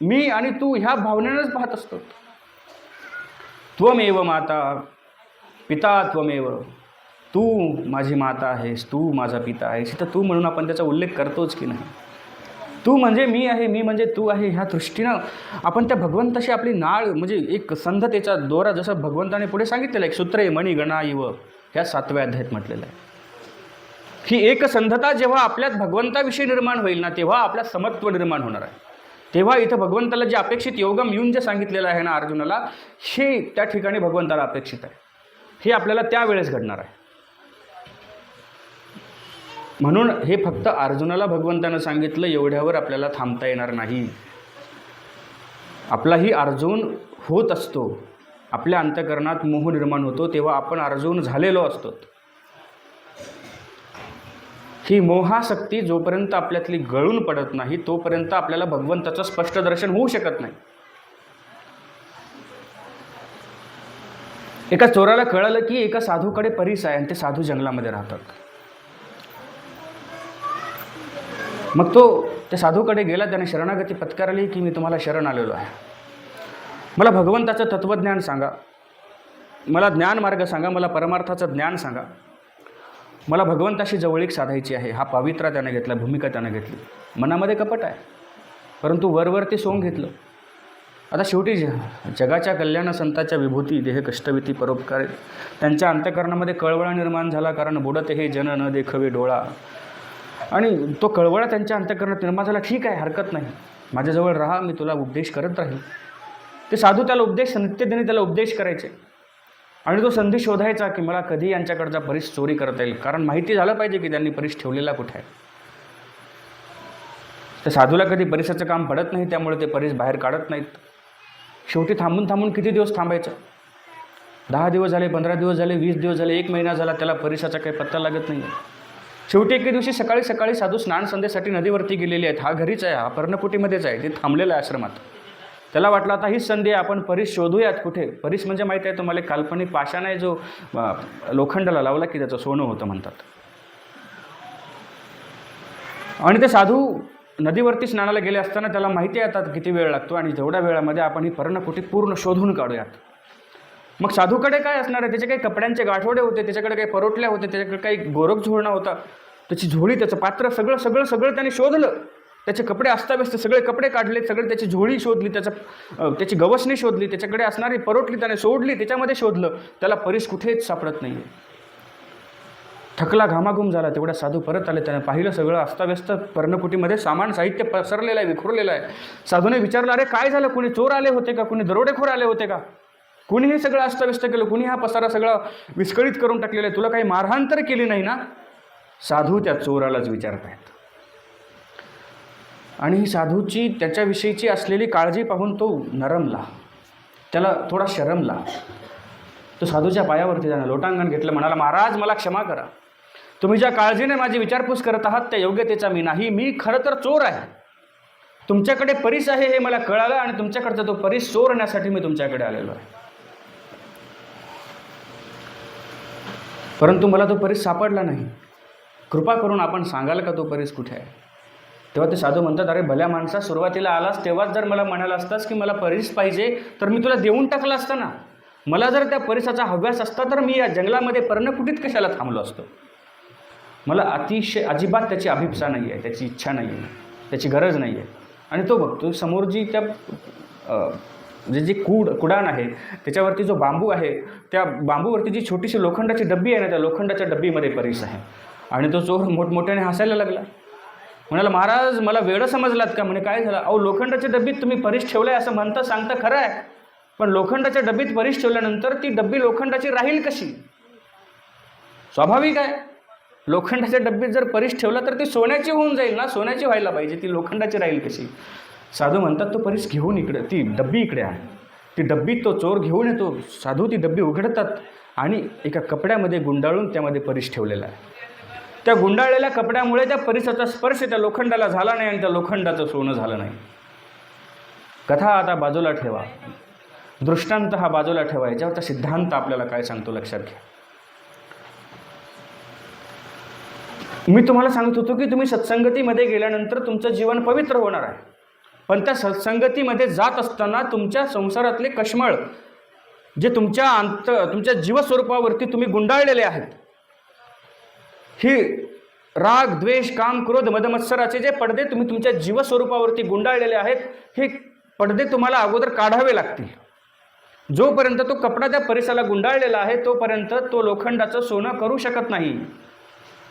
A: मी आणि तू ह्या भावनेनंच पाहत असतो. त्वमेव माता पिता त्वमेव, तू माझी माता आहेस, तू माझा पिता आहेस. तर तू म्हणून आपण त्याचा उल्लेख करतोच की नाही? तू म्हणजे मी आहे, मी म्हणजे तू आहे. ह्या दृष्टीनं आपण त्या भगवंताशी आपली नाळ, म्हणजे एक संधतेचा दोरा, जसं भगवंताने पुढे सांगितलेलं आहे, सूत्रे मणी गणा इव, ह्या 7व्या अध्यायात म्हटलेलं आहे. ही एक संधता जेव्हा आपल्यात भगवंताविषयी निर्माण होईल ना, तेव्हा आपल्या समत्व निर्माण होणार आहे. तेव्हा इथं भगवंताला जे अपेक्षित योगम युंज सांगितलेलं आहे ना अर्जुनाला, हे त्या ठिकाणी भगवंताला अपेक्षित आहे. हे आपल्याला त्यावेळेस घडणार आहे. म्हणून हे फक्त अर्जुनाला भगवंतानं सांगितलं एवढ्यावर आपल्याला थांबता येणार नाही. आपलाही अर्जुन होत असतो, आपल्या अंतःकरणात मोह निर्माण होतो, तेव्हा आपण अर्जुन झालेलो असतो. ही मोहासक्ती जोपर्यंत आपल्यातली गळून पडत नाही तोपर्यंत आपल्याला भगवंताचं स्पष्ट दर्शन होऊ शकत नाही. एका चोराला कळालं की एका साधूकडे परीस आहे आणि ते साधू जंगलामध्ये राहतात. मग तो त्या साधूकडे गेला, त्याने शरणागती पत्कारली की मी तुम्हाला शरण आलेलो आहे, मला भगवंताचं तत्त्वज्ञान सांगा, मला ज्ञानमार्ग सांगा, मला परमार्थाचं ज्ञान सांगा, मला भगवंताशी जवळीक साधायची आहे. हा पवित्रा त्याने घेतला, भूमिका त्याने घेतली. मनामध्ये कपट आहे, परंतु वरवरती सोंग घेतलं. आता शेवटी जगाच्या कल्याण संताच्या विभूती देह कष्टविती परोपकार, त्यांच्या अंतःकरणामध्ये कळवळा निर्माण झाला. कारण बुडत हे जन न देखवे डोळा, आणि तो कळवळा त्यांच्या अंतःकरणात निर्माण झाला. ठीक आहे, हरकत नाही, माझ्याजवळ राहा, मी तुला उपदेश करत राहील. ते साधू त्याला उपदेश, नित्यदिनी त्याला उपदेश करायचे. आणि तो संधी शोधायचा की मला कधी यांच्याकडचा परीस चोरी करता येईल, कारण माहिती झालं पाहिजे की त्यांनी परीस ठेवलेला कुठे आहे. त्या साधूला कधी परीसाचं काम पडत नाही, त्यामुळे ते परीस बाहेर काढत नाहीत. शेवटी थांबून थांबून किती दिवस थांबायचं? 10 दिवस झाले, 15 दिवस झाले, 20 दिवस झाले, 1 महिना झाला, त्याला परीसाचा काही पत्ता लागत नाही. शेवटी एके दिवशी सकाळी सकाळी साधू स्नान संध्येसाठी नदीवरती गेलेले आहेत. हा घरीच आहे, हा पर्णकुटीमध्येच आहे, ते थांबलेला आहे आश्रमात. त्याला वाटलं आता हीच संधी आहे, आपण परीस शोधूयात कुठे. परीस म्हणजे माहिती आहे तुम्हाला, काल्पनिक पाषाण आहे जो लोखंडाला लावला की त्याचं सोनं होतं म्हणतात. आणि ते साधू नदीवरती स्नानाला गेले असताना त्याला माहिती आहे आता किती वेळ लागतो, आणि तेवढ्या वेळामध्ये आपण ही पर्णकुटी पूर्ण शोधून काढूयात. मग साधूकडे काय असणार आहे? त्याचे काही कपड्यांचे गाठोडे होते, त्याच्याकडे काही परोटल्या होते, त्याच्याकडे काही गोरख झोळणा होता, त्याची झोळी, त्याचं पात्र, सगळं सगळं सगळं त्याने शोधलं. त्याचे कपडे अस्ताव्यस्त, सगळे कपडे काढले, सगळे त्याची झोळी शोधली, त्याची गवसणी शोधली, त्याच्याकडे असणारी परोटली त्याने सोडली, त्याच्यामध्ये शोधलं. त्याला परीस कुठेच सापडत नाही. थकला घामाघूम झाला. तेवढ्या साधू परत आले. त्याने पाहिलं सगळं अस्ताव्यस्त पर्णकुटीमध्ये सामान साहित्य पसरलेलं आहे, विखुरलेलं आहे. साधूने विचारलं, अरे काय झालं, कुणी चोर आले होते का, कुणी दरोडेखोर आले होते का, कुणी हे सगळं अस्ताव्यस्त केलं, कुणी हा पसारा सगळा विस्कळीत करून टाकलेला आहे, तुला काही मारहाण तर केली नाही ना. साधू त्या चोरालाच विचारत आहेत. आणि ही साधूची त्याच्याविषयीची असलेली काळजी पाहून तो नरमला, त्याला थोडा शरमला. तो साधूच्या पायावरती जाणं लोटांगण घेतलं, म्हणाला, महाराज मला क्षमा करा, तुम्ही ज्या काळजीने माझी विचारपूस करत आहात त्या योग्यतेचा मी नाही. मी खरं तर चोर आहे. तुमच्याकडे परीस आहे हे मला कळालं आणि तुमच्याकडचा तो परीस चोरण्यासाठी मी तुमच्याकडे आलेलो आहे. परंतु मला तो परीस सापडला नाही. कृपा करून आपण सांगाल का तो परीस कुठे आहे. तेव्हा ते साधू म्हणतात, अरे भल्या माणसा, सुरुवातीला आलास तेव्हाच जर मला म्हणाला असतास की मला परीस पाहिजे तर मी तुला देऊन टाकलं असतं ना. मला जर त्या परीसाचा हव्यास असता तर मी या जंगलामध्ये पर्णकुटीत कशाला थांबलो असतो. मला अतिशय अजिबात त्याची अभिप्सा नाही आहे, त्याची इच्छा नाही आहे, त्याची गरज नाही आहे. आणि तो बघतो समोर जी त्या जे कुडाण आहे त्याच्यावरती जो बांबू आहे, त्या बांबूवरती जी छोटीशी लोखंडाची डब्बी आहे ना, त्या लोखंडाच्या डब्बीमध्ये परीस आहे. आणि तो चोर मोठमोठ्याने हसायला लागला. म्हणाला, महाराज मला वेळ समजलात का. म्हणे काय झालं. अहो लोखंडाच्या डब्बीत तुम्ही परीस ठेवलाय असं म्हणता सांगता खरं आहे, पण लोखंडाच्या डब्बीत परीस ठेवल्यानंतर ती डब्बी लोखंडाची राहील कशी. स्वाभाविक आहे, लोखंडाच्या डब्बीत जर परीस ठेवला तर ती सोन्याची होऊन जाईल ना, सोन्याची व्हायला पाहिजे, ती लोखंडाची राहील कशी. साधू म्हणतात, तो परीस घेऊन इकडे, ती डब्बी इकडे आहे. ती डब्बी तो चोर घेऊन येतो. साधू ती डब्बी उघडतात आणि एका कपड्यामध्ये गुंडाळून त्यामध्ये परीस ठेवलेला आहे. त्या गुंडाळलेल्या कपड्यामुळे त्या परीसाचा स्पर्श त्या लोखंडाला झाला नाही आणि त्या लोखंडाचं सोनं झालं नाही. कथा आता बाजूला ठेवा, दृष्टांत हा बाजूला ठेवा, याच्यावरचा सिद्धांत आपल्याला काय सांगतो लक्षात घ्या. मी तुम्हाला सांगत होतो की तुम्ही सत्संगतीमध्ये गेल्यानंतर तुमचं जीवन पवित्र होणार आहे. पण त्या सत्संगतीमध्ये जात असताना तुमच्या संसारातले कश्मळ जे तुमच्या जीवस्वरूपावरती तुम्ही गुंडाळलेले आहेत, ही राग द्वेष काम क्रोध मदमत्सराचे जे पडदे तुम्ही तुमच्या जीवस्वरूपावरती गुंडाळलेले आहेत, हे पडदे तुम्हाला अगोदर काढावे लागतील. जोपर्यंत तो कपडा त्या परीसाला गुंडाळलेला आहे तोपर्यंत तो लोखंडाचं सोनं करू शकत नाही.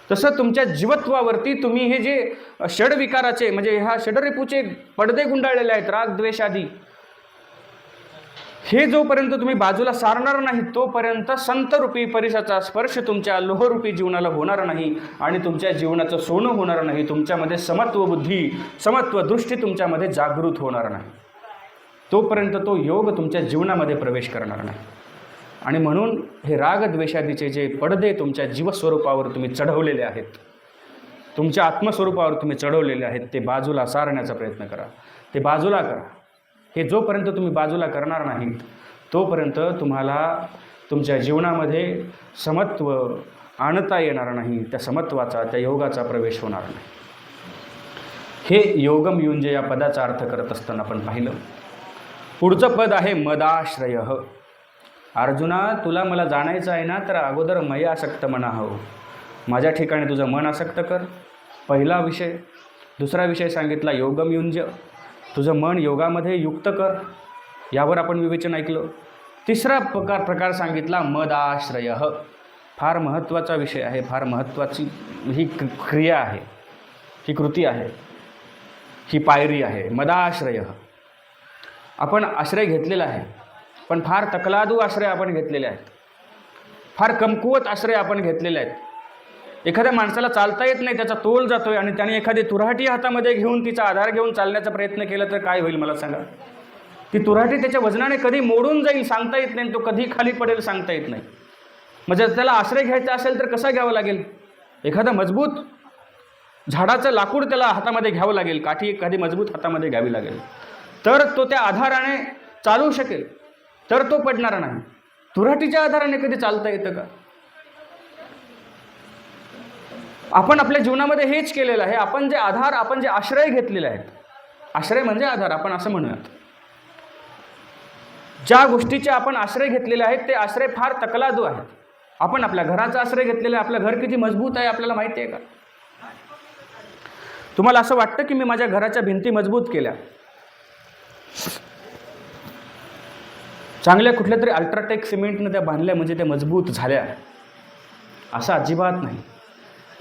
A: तसं तुमच्या जीवत्वावरती तुम्ही हे जे षडविकाराचे म्हणजे ह्या षडरिपूचे पडदे गुंडाळलेले आहेत, राग द्वेष आदी, हे जोपर्यंत तुम्ही बाजूला सारणार नाही तोपर्यंत संतरूपी परीसाचा स्पर्श तुमच्या लोहरूपी जीवनाला होणार नाही आणि तुमच्या जीवनाचं सोनं होणार नाही. तुमच्यामध्ये समत्व बुद्धी, समत्व दृष्टी तुमच्यामध्ये जागृत होणार नाही. तोपर्यंत तो योग तुमच्या जीवनामध्ये प्रवेश करणार नाही. आणि म्हणून हे रागद्वेषादीचे जे पडदे तुमच्या जीवस्वरूपावर तुम्ही चढवलेले आहेत, तुमच्या आत्मस्वरूपावर तुम्ही चढवलेले आहेत, ते बाजूला सारण्याचा प्रयत्न करा, ते बाजूला करा. हे जोपर्यंत तुम्ही बाजूला करणार नाहीत तोपर्यंत तुम्हाला तुमच्या जीवनामध्ये समत्व आणता येणार नाही. त्या समत्वाचा, त्या योगाचा प्रवेश होणार नाही. हे योगम युंज या पदाचा अर्थ करत असताना आपण पाहिलं. पुढचं पद आहे मदाश्रय. अर्जुना, तुला मला जाणायचं आहे ना, तर अगोदर मय आसक्त मना हवं, माझ्या ठिकाणी तुझं मन आसक्त कर. पहिला विषय. दुसरा विषय सांगितला योगम युंज, तुझं मन योगामध्ये युक्त कर, यावर आपण विवेचन ऐकलं. तिसरा प्रकार सांगितला मदाश्रय. फार महत्त्वाचा विषय आहे, फार महत्त्वाची ही क्रिया आहे, ही कृती आहे, ही पायरी आहे. मदाश्रय. आपण आश्रय घेतलेला आहे, पण फार तकलादू आश्रय आपण घेतलेले आहेत, फार कमकुवत आश्रय आपण घेतलेले आहेत. एखाद्या माणसाला चालता येत नाही, त्याचा तोल जातोय आणि त्याने एखादी तुराटी हातामध्ये घेऊन तिचा आधार घेऊन चालण्याचा प्रयत्न केला तर काय होईल मला सांगा. ती तुराटी त्याच्या वजनाने कधी मोडून जाईल सांगता येत नाही, तो कधी खाली पडेल सांगता येत नाही. म्हणजे त्याला आश्रय घ्यायचा असेल तर कसा घ्यावा लागेल. एखादा मजबूत झाडाचं लाकूड त्याला हातामध्ये घ्यावं लागेल, काठी एखादी मजबूत हातामध्ये घ्यावी लागेल, तर तो त्या आधाराने चालू शकेल, तर तो पडणार नाही. तुराटीच्या आधाराने कधी चालता येतं का. आपण आपल्या जीवनामध्ये हेच केलेलं आहे. आपण जे आधार, आपण जे आश्रय घेतलेले आहेत, आश्रय म्हणजे आधार आपण असं म्हणूयात, ज्या गोष्टीचे आपण आश्रय घेतलेले आहेत ते आश्रय फार तकलादू आहेत. आपण आपल्या घराचा आश्रय घेतलेला आहे, आपलं घर किती मजबूत आहे आपल्याला माहिती आहे का. तुम्हाला असं वाटतं की मी माझ्या घराच्या भिंती मजबूत केल्या, चांगल्या कुठल्या तरी अल्ट्राटेक सिमेंटनं त्या बांधल्या म्हणजे त्या मजबूत झाल्या, असं अजिबात नाही.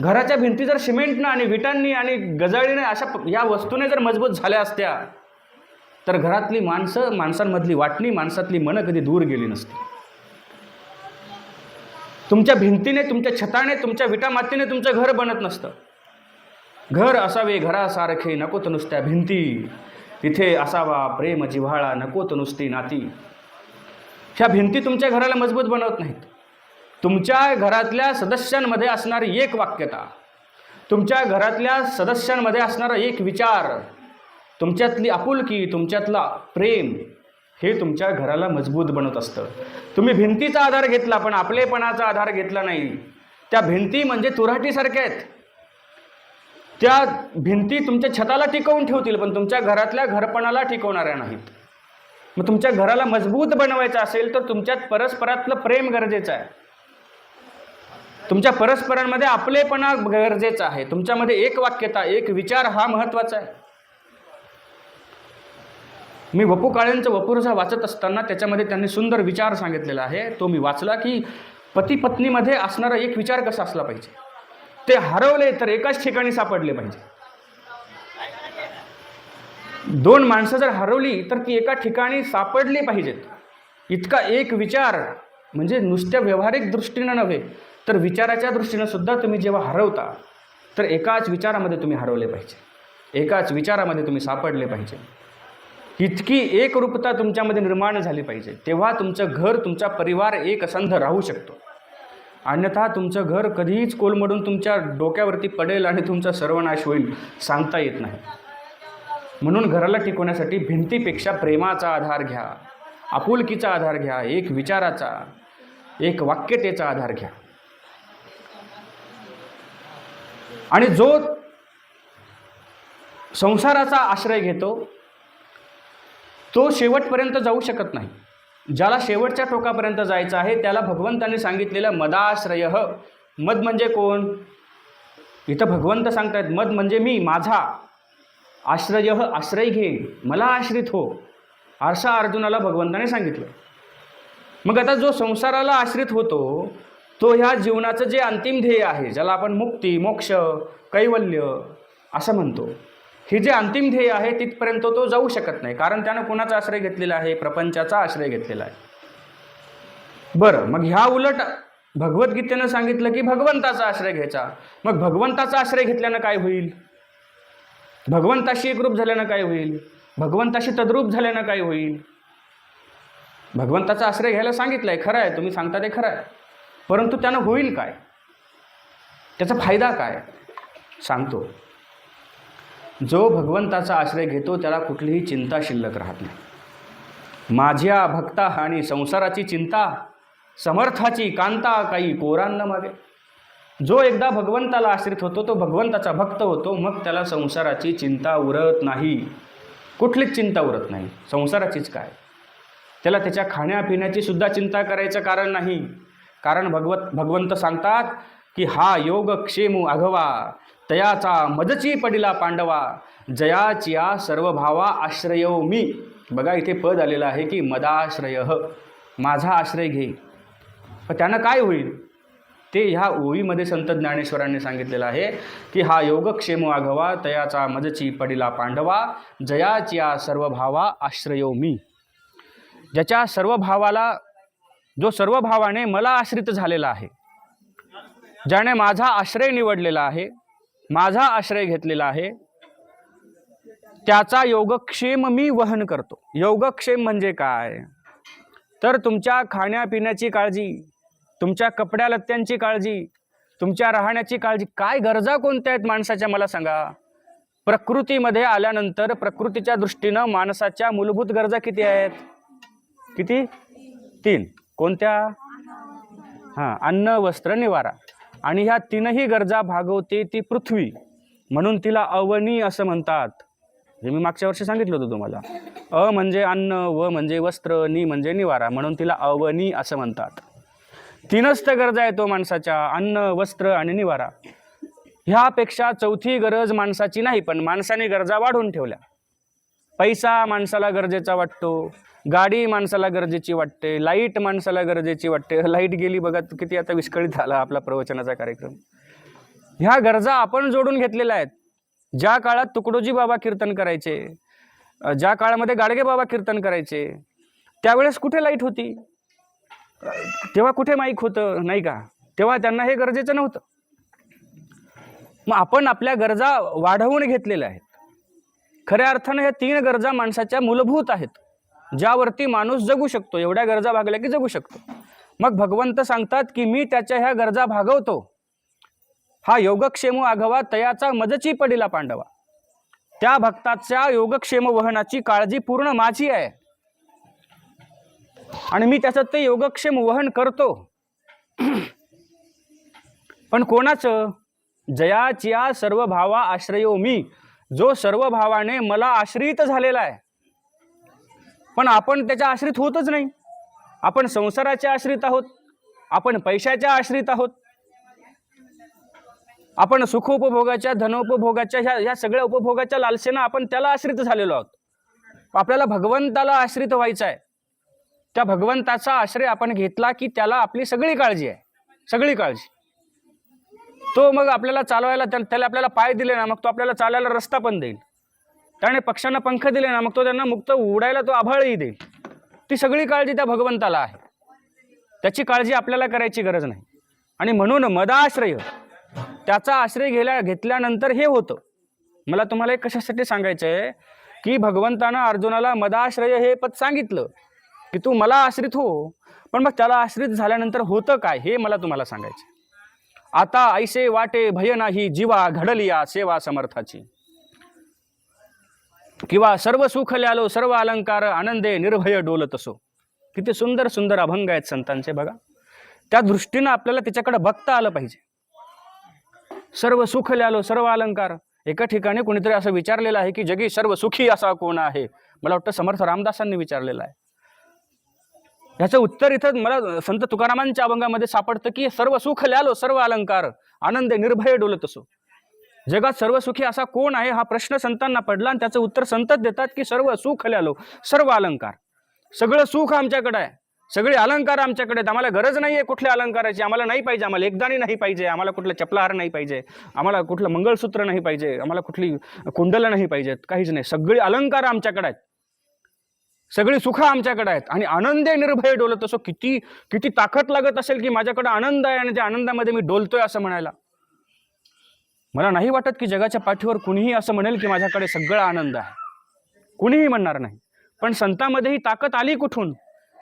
A: घराच्या भिंती जर सिमेंटनं आणि विटांनी आणि गजाळीने अशा या वस्तूने जर मजबूत झाल्या असत्या तर घरातली माणसं, माणसांमधली वाटणी, माणसातली मनं कधी दूर गेली नसती. तुमच्या भिंतीने, तुमच्या छताने, तुमच्या विटा मातीने तुमचं घर बनत नसतं. घर असावे घरासारखे, नकोत नुसत्या भिंती, तिथे असावा प्रेम जिव्हाळा, नकोत नुसती नाती. ह्या भिंती तुमच्या घराला मजबूत बनवत नाहीत. तुमच्या घरातल्या सदस्यांमध्ये असणारी एक वाक्यता, तुमच्या घरातल्या सदस्यांमध्ये असणारा एक विचार, तुमच्यातली आपुलकी, तुमच्यातला प्रेम, हे तुमच्या घराला मजबूत बनवत असतं. तुम्ही भिंतीचा आधार घेतला पण आपलेपणाचा आधार घेतला नाही. त्या भिंती म्हणजे तुराटीसारख्या आहेत. त्या भिंती तुमच्या छताला टिकवून ठेवतील पण तुमच्या घरातल्या घरपणाला टिकवणाऱ्या नाहीत. मग तुमच्या घराला मजबूत बनवायचं असेल तर तुमच्यात परस्परातलं प्रेम गरजेचं आहे. तुमच्या परस्परांमध्ये आपलेपणा गरजेचा आहे. तुमच्यामध्ये एक वाक्यता, एक विचार हा महत्त्वाचा आहे. मी वपू काळेंचं वपुर्झा वाचत असताना त्याच्यामध्ये त्यांनी सुंदर विचार सांगितलेला आहे. तो मी वाचला की पती पत्नीमध्ये असणारा एक विचार कसा असला पाहिजे. ते हरवले तर एकाच ठिकाणी सापडले पाहिजे. दोन माणसं जर हरवली तर ती एका ठिकाणी सापडली पाहिजेत. इतका एक विचार म्हणजे नुसत्या व्यावहारिक दृष्टीनं नव्हे तर विचाराच्या दृष्टीनं सुद्धा तुम्ही जेव्हा हरवता तर एकाच विचारामध्ये तुम्ही हरवले पाहिजे, एकाच विचारामध्ये तुम्ही सापडले पाहिजे. इतकी एकरूपता तुमच्यामध्ये निर्माण झाली पाहिजे. तेव्हा तुमचं घर, तुमचा परिवार एकसंध राहू शकतो. अन्यथा तुमचं घर कधीच कोलमडून तुमच्या डोक्यावरती पडेल आणि तुमचा सर्वनाश होईल, सांगता येत नाही. म्हणून घराला टिकवण्यासाठी भिंतीपेक्षा प्रेमाचा आधार घ्या, आपुलकीचा आधार घ्या, एक विचाराचा, एक वाक्यतेचा आधार घ्या. आणि जो संसाराचा आश्रय घेतो तो शेवटपर्यंत जाऊ शकत नाही. ज्याला शेवटच्या टोकापर्यंत जायचं आहे त्याला भगवंतांनी सांगितलेलं मदाश्रय. मद म्हणजे कोण? इथं भगवंत सांगतायत मद म्हणजे मी, माझा. आश्रय, आश्रय घे, मला आश्रित हो, असं अर्जुनाला भगवंताने सांगितलं. मग आता जो संसाराला आश्रित होतो तो ह्या जीवनाचं जे अंतिम ध्येय आहे, ज्याला आपण मुक्ती, मोक्ष, कैवल्य असं म्हणतो, हे जे अंतिम ध्येय आहे तिथपर्यंत तो जाऊ शकत नाही. कारण त्यानं कोणाचा आश्रय घेतलेला आहे? प्रपंचाचा आश्रय घेतलेला आहे. बरं, मग ह्या उलट भगवद्गीतेनं सांगितलं की भगवंताचा आश्रय घ्यायचा. मग भगवंताचा आश्रय घेतल्यानं काय होईल? भगवंताशी एकरूप झाल्यानं काय होईल? भगवंताशी तद्रूप झाल्यानं काय होईल? भगवंताचा आश्रय घ्यायला सांगितलंय, खरं आहे, तुम्ही सांगता ते खरं आहे. परंतु त्यानं होईल काय? त्याचा फायदा काय? सांगतो. जो भगवंताचा आश्रय घेतो त्याला कुठलीही चिंता शिल्लक राहत नाही. माझ्या भक्ता आणि संसाराची चिंता, समर्थाची कांता काही पोरांना मागे. जो एकदा भगवंताला आश्रित होतो तो भगवंताचा भक्त होतो. मग त्याला संसाराची चिंता उरत नाही, कुठलीच चिंता उरत नाही. संसाराचीच काय, त्याला त्याच्या खाण्यापिण्याची सुद्धा चिंता करायचं कारण नाही. कारण भगवंत सांगतात की हा योग क्षेमू अघवा, तयाचा मजची पडिला पांडवा, जयाचिया सर्व भावा आश्रयो मी. बघा इथे पद आलेलं आहे की मदाश्रय, माझा आश्रय घे. पण त्यानं काय होईल ते ह्या ओळीमध्ये संत ज्ञानेश्वरांनी सांगितलेलं आहे की हा योगक्षेम आघवा, तयाचा मजची पडिला पांडवा, जयाचिया सर्व भावा आश्रयो मी. ज्याच्या सर्व भावाला, जो सर्व भावाने मला आश्रित झालेला आहे, ज्याने माझा आश्रय निवडलेला आहे, माझा आश्रय घेतलेला आहे, त्याचा योगक्षेम मी वहन करतो. योगक्षेम म्हणजे काय? तर तुमच्या खाण्यापिण्याची काळजी, तुमच्या कपड्या लत्त्यांची काळजी, तुमच्या राहण्याची काळजी. काय गरजा कोणत्या आहेत माणसाच्या मला सांगा. प्रकृतीमध्ये आल्यानंतर प्रकृतीच्या दृष्टीनं माणसाच्या मूलभूत गरजा किती आहेत? किती? 3. कोणत्या? अन्न, वस्त्र, निवारा. आणि ह्या 3ही गरजा भागवते ती पृथ्वी, म्हणून तिला अवनी असं म्हणतात. हे मी मागच्या वर्षी सांगितलं होतं तुम्हाला. अ म्हणजे अन्न, व म्हणजे वस्त्र, नि म्हणजे निवारा, म्हणून तिला अवनी असं म्हणतात. 3च तर गरजा आहेत तो माणसाच्या, अन्न, वस्त्र आणि निवारा. ह्यापेक्षा चौथी गरज माणसाची नाही, पण माणसाने गरजा वाढवून ठेवल्या. पैसा माणसाला गरजेचा वाटतो, गाडी माणसाला गरजेची वाटते, लाईट माणसाला गरजेची वाटते. लाईट गेली बघा किती आता विस्कळीत झाला आपला प्रवचनाचा कार्यक्रम. ह्या गरजा आपण जोडून घेतलेल्या आहेत. ज्या काळात तुकडोजी बाबा कीर्तन करायचे, ज्या काळामध्ये गाडगे बाबा कीर्तन करायचे, त्यावेळेस कुठे लाईट होती, तेव्हा कुठे माईक होतं, नाही का? तेव्हा त्यांना हे गरजेचं नव्हतं. मग आपण आपल्या गरजा वाढवून घेतलेल्या आहेत. खऱ्या अर्थानं ह्या 3 गरजा माणसाच्या मूलभूत आहेत, ज्यावरती माणूस जगू शकतो. एवढ्या गरजा भागल्या की जगू शकतो. मग भगवंत सांगतात की मी त्याच्या ह्या गरजा भागवतो. हा योगक्षेम आघवा तयाचा मजची पडिला पांडवा. त्या भक्ताच्या योगक्षेम वहनाची काळजी पूर्ण माझी आहे आणि मी त्याचं ते योगक्षेम वहन करतो. पण कोणाचं? जयाचिया सर्व भावा आश्रयो मी, जो सर्व भावाने मला आश्रित झालेला आहे. पण आपण त्याच्या आश्रित होतच नाही. आपण संसाराच्या आश्रित आहोत, आपण पैशाच्या आश्रित आहोत, आपण सुखोपभोगाच्या, धनोपभोगाच्या, ह्या सगळ्या उपभोगाच्या लालसेनं आपण त्याला आश्रित झालेलो आहोत. आपल्याला भगवंताला आश्रित व्हायचं आहे. त्या भगवंताचा आश्रय आपण घेतला की त्याला आपली सगळी काळजी आहे, सगळी काळजी. तो मग आपल्याला चालवायला, त्याला आपल्याला पाय दिले ना, मग तो आपल्याला चालायला रस्ता पण देईल. त्याने पक्ष्यांना पंख दिले ना, मग तो त्यांना मुक्त उडायला तो आभाळही देईल. ती सगळी काळजी त्या भगवंताला आहे. त्याची काळजी आपल्याला करायची गरज नाही. आणि म्हणून मदाश्रय, त्याचा आश्रय घेतल्यानंतर हे होतं. मला तुम्हाला एक कशासाठी सांगायचं आहे की भगवंतानं अर्जुनाला मदाश्रय हे पद सांगितलं की तू मला आश्रित हो. पण मग त्याला आश्रित झाल्यानंतर होतं काय हे मला तुम्हाला सांगायचं. आता ऐसे वाटे भय नाही जीवा, घडलिया सेवा समर्थाची. किंवा सर्व सुख ल्यालो सर्व अलंकार, आनंदे निर्भय डोलतसो. किती सुंदर सुंदर अभंग आहेत संतांचे बघा. त्या दृष्टीनं आपल्याला त्याच्याकडे बघता आलं पाहिजे. सर्व सुख ल्यालो सर्व अलंकार. एका ठिकाणी कोणीतरी असं विचारलेलं आहे की जगी सर्व सुखी असा कोण आहे? मला वाटतं समर्थ रामदासांनी विचारलेलं आहे. ह्याचं उत्तर इथं मला संत तुकारामांच्या अभंगामध्ये सापडतं की सर्व सुख ल्यालो सर्व अलंकार, आनंद निर्भय डोलतसो. जगात सर्व सुखी असा कोण आहे हा प्रश्न संतांना पडला आणि त्याचं उत्तर संतच देतात की सर्व सुख ल्यालो सर्व अलंकार. सगळं सुख आमच्याकडे आहे, सगळे अलंकार आमच्याकडे आहेत. आम्हाला गरज नाही आहे कुठल्या अलंकाराची, आम्हाला नाही पाहिजे, आम्हाला एकदाणी नाही पाहिजे, आम्हाला कुठलं चपलाहार नाही पाहिजे, आम्हाला कुठलं मंगळसूत्र नाही पाहिजे, आम्हाला कुठली कुंडलं नाही पाहिजेत, काहीच नाही. सगळे अलंकार आमच्याकडे आहेत, सगळी सुख आमच्याकडे आहेत. आणि आनंदे निर्भय डोलत असो. किती किती ताकद लागत असेल की माझ्याकडे आनंद आहे आणि त्या आनंदामध्ये मी डोलतोय असं म्हणायला. मला नाही वाटत की जगाच्या पाठीवर कुणीही असं म्हणेल की माझ्याकडे सगळा आनंद आहे, कुणीही म्हणणार नाही. पण संतांमध्ये ही ताकद आली कुठून,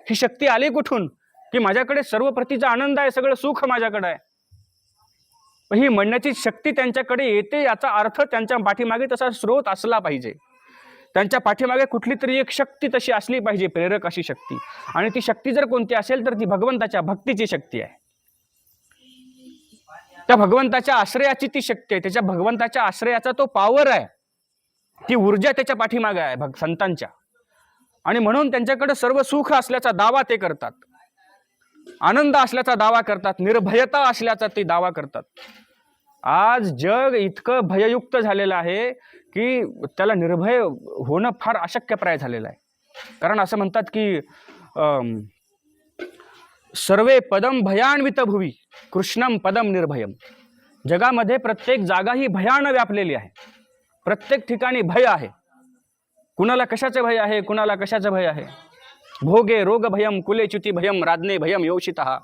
A: ही शक्ती आली कुठून की माझ्याकडे सर्व प्रतीचा आनंद आहे, सगळं सुख माझ्याकडे आहे. ही म्हणण्याची शक्ती त्यांच्याकडे येते याचा अर्थ त्यांच्या पाठीमागे तसा स्रोत असला पाहिजे. त्यांच्या पाठीमागे कुठली तरी एक शक्ती तशी असली पाहिजे, प्रेरक अशी शक्ती. आणि ती शक्ती जर कोणती असेल तर ती भगवंताच्या भक्तीची शक्ती आहे. त्या भगवंताच्या आश्रयाची ती शक्ती आहे, त्याच्या भगवंताच्या आश्रयाचा तो पॉवर आहे, ती ऊर्जा त्याच्या पाठीमागे आहे संतांच्या. आणि म्हणून त्यांच्याकडे सर्व सुख असल्याचा दावा ते करतात, आनंद असल्याचा दावा करतात, निर्भयता असल्याचा ते दावा करतात. आज जग इतकं भययुक्त झालेलं आहे की त्याला निर्भय होणं फार अशक्यप्राय झालेलं आहे. कारण असं म्हणतात की सर्वे पदम भयान्वित भुवी कृष्णम पदम निर्भयम. जगामध्ये प्रत्येक जागा ही भयानं व्यापलेली आहे, प्रत्येक ठिकाणी भय आहे. कुणाला कशाचं भय आहे, कुणाला कशाचं भय आहे. भोगे रोग भयम कुले च्युती भयम राधने भयम योषितः.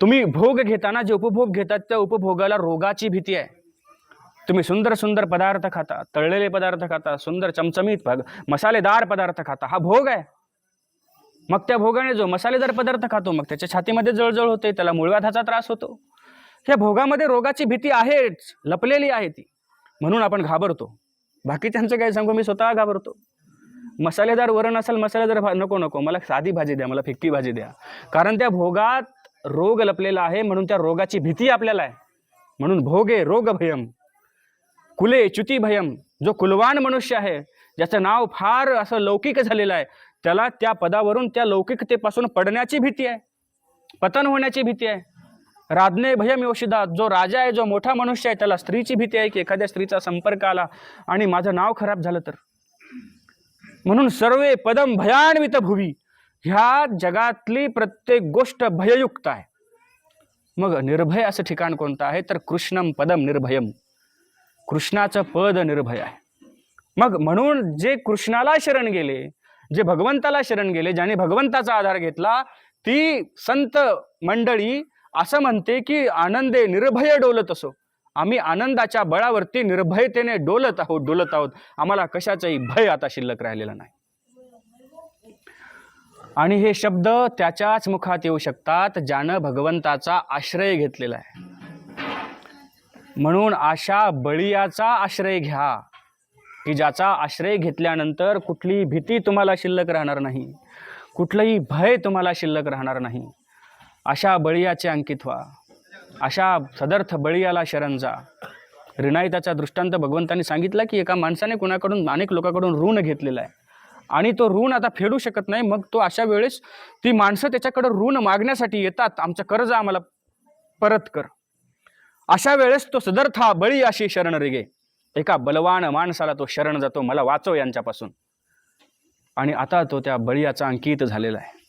A: तुम्ही भोग घेताना जे उपभोग घेतात त्या उपभोगाला रोगाची भीती आहे. तुम्ही सुंदर सुंदर पदार्थ खाता, तळलेले पदार्थ खाता, सुंदर चमचमीत मसालेदार पदार्थ खाता, हा भोग आहे. मग त्या भोगाने जो मसालेदार पदार्थ खातो मग त्याच्या छातीमध्ये जळजळ होते, त्याला मूळव्याधाचा त्रास होतो. ह्या भोगामध्ये रोगाची भीती आहेच, लपलेली आहे ती, म्हणून आपण घाबरतो. बाकी त्यांचं काय सांगू, मी स्वतः घाबरतो. मसालेदार वरण असेल, मसालेदार नको नको, मला साधी भाजी द्या, मला फिक्की भाजी द्या. कारण त्या भोगात रोग लपलेला आहे, म्हणून त्या रोगाची भीती आपल्याला आहे. म्हणून भोगे रोग भयम कुले च्युती भयम. जो कुलवान मनुष्य आहे, ज्याचं नाव फार असं लौकिक झालेलं आहे, त्याला त्या पदावरून त्या लौकिकतेपासून पडण्याची भीती आहे, पतन होण्याची भीती आहे. राधने भयम योषिदा. जो राजा आहे, जो मोठा मनुष्य आहे, त्याला स्त्रीची भीती आहे की एखाद्या स्त्रीचा संपर्क आला आणि माझं नाव खराब झालं तर. म्हणून सर्वे पदम भयान्वित भुवी. ह्या जगातली प्रत्येक गोष्ट भययुक्त आहे. मग निर्भय असं ठिकाण कोणतं आहे तर कृष्णम पदम निर्भयम, कृष्णाचं पद निर्भय आहे. मग म्हणून जे कृष्णाला शरण गेले, जे भगवंताला शरण गेले, ज्याने भगवंताचा आधार घेतला, ती संत मंडळी असं म्हणते की आनंदे निर्भय डोलत असो. आम्ही आनंदाच्या बळावरती निर्भयतेने डोलत आहोत. आम्हाला कशाचंही भय आता शिल्लक राहिलेलं नाही. आणि हे शब्द त्याच्याच मुखात येऊ शकतात ज्यानं भगवंताचा आश्रय घेतलेला आहे. म्हणून अशा बळीयाचा आश्रय घ्या की ज्याचा आश्रय घेतल्यानंतर कुठलीही भीती तुम्हाला शिल्लक राहणार नाही, कुठलंही भय तुम्हाला शिल्लक राहणार नाही. अशा बळीयाचे अंकित व्हा, अशा सदर्थ बळीयाला शरण जा. रिनाईताचा दृष्टांत भगवंतांनी सांगितला की एका माणसाने कोणाकडून अनेक लोकांकडून ऋण घेतलेला आहे आणि तो ऋण आता फेडू शकत नाही. मग तो अशा वेळेस ती माणसं त्याच्याकडे ऋण मागण्यासाठी येतात, आमचं कर्ज आम्हाला परत कर. अशा वेळेस तो सदर्थ बळी अशी शरण रेगे. एका बलवान माणसाला तो शरण जातो, मला वाचव यांच्यापासून. आणि आता तो त्या बळीयाचा अंकित झालेला आहे,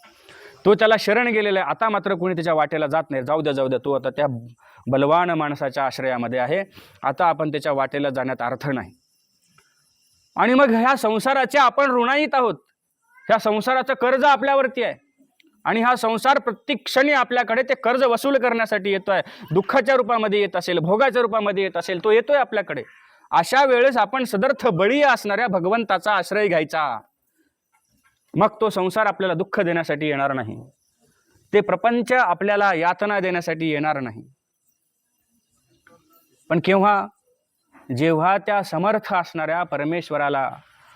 A: तो त्याला शरण गेलेला आहे. आता मात्र कोणी त्याच्या वाटेला जात नाही. जाऊ द्या, तो आता त्या बलवान माणसाच्या आश्रयामध्ये आहे. आता आपण त्याच्या वाटेला जाण्यात अर्थ नाही. आणि मग ह्या संसाराचे आपण ऋणाईत आहोत. ह्या संसाराचं कर्ज आपल्यावरती आहे आणि हा संसार प्रत्येक क्षणी आपल्याकडे ते कर्ज वसूल करण्यासाठी येतोय. दुःखाच्या रूपामध्ये येत असेल, भोगाच्या रूपामध्ये येत असेल, तो येतोय आपल्याकडे. अशा वेळेस आपण सदर्थ बळी असणाऱ्या भगवंताचा आश्रय घ्यायचा. मग तो संसार आपल्याला दुःख देण्यासाठी येणार नाही, ते प्रपंच आपल्याला यातना देण्यासाठी येणार नाही. पण केव्हा? जेव्हा त्या समर्थ असणाऱ्या परमेश्वराला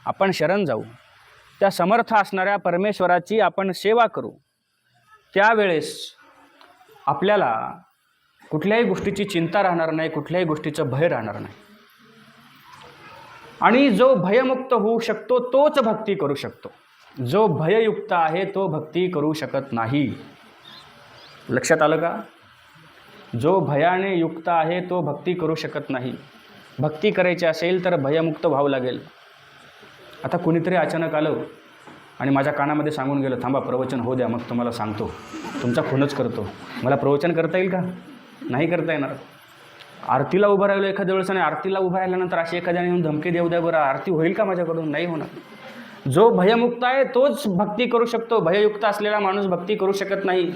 A: आपण शरण जाऊ, त्या समर्थ असणाऱ्या परमेश्वराची आपण सेवा करू, त्यावेळेस आपल्याला कुठल्याही गोष्टीची चिंता राहणार नाही, कुठल्याही गोष्टीचं भय राहणार नाही. आणि जो भयमुक्त होऊ शकतो तोच भक्ती करू शकतो. जो भययुक्त आहे तो भक्ती करू शकत नाही. लक्षात आलं का? जो भयाने युक्त आहे तो भक्ती करू शकत नाही. भक्ती करायची असेल तर भयमुक्त व्हावं लागेल. आता कुणीतरी अचानक आलं आणि माझ्या कानामध्ये सांगून गेलं, थांबा प्रवचन होऊ द्या, मग तुम्हाला सांगतो, तुमचा खूनच करतो. मला प्रवचन करता येईल का? नाही करता येणार. आरतीला उभं राहिलो एखाद्या वेळेस आणि आरतीला उभं राहिल्यानंतर अशी एखाद्याने येऊन धमकी देऊ द्या बरं, आरती होईल का माझ्याकडून? नाही होणार. जो भयमुक्त आहे तोच भक्ती करू शकतो. भययुक्त असलेला माणूस भक्ती करू शकत नाही,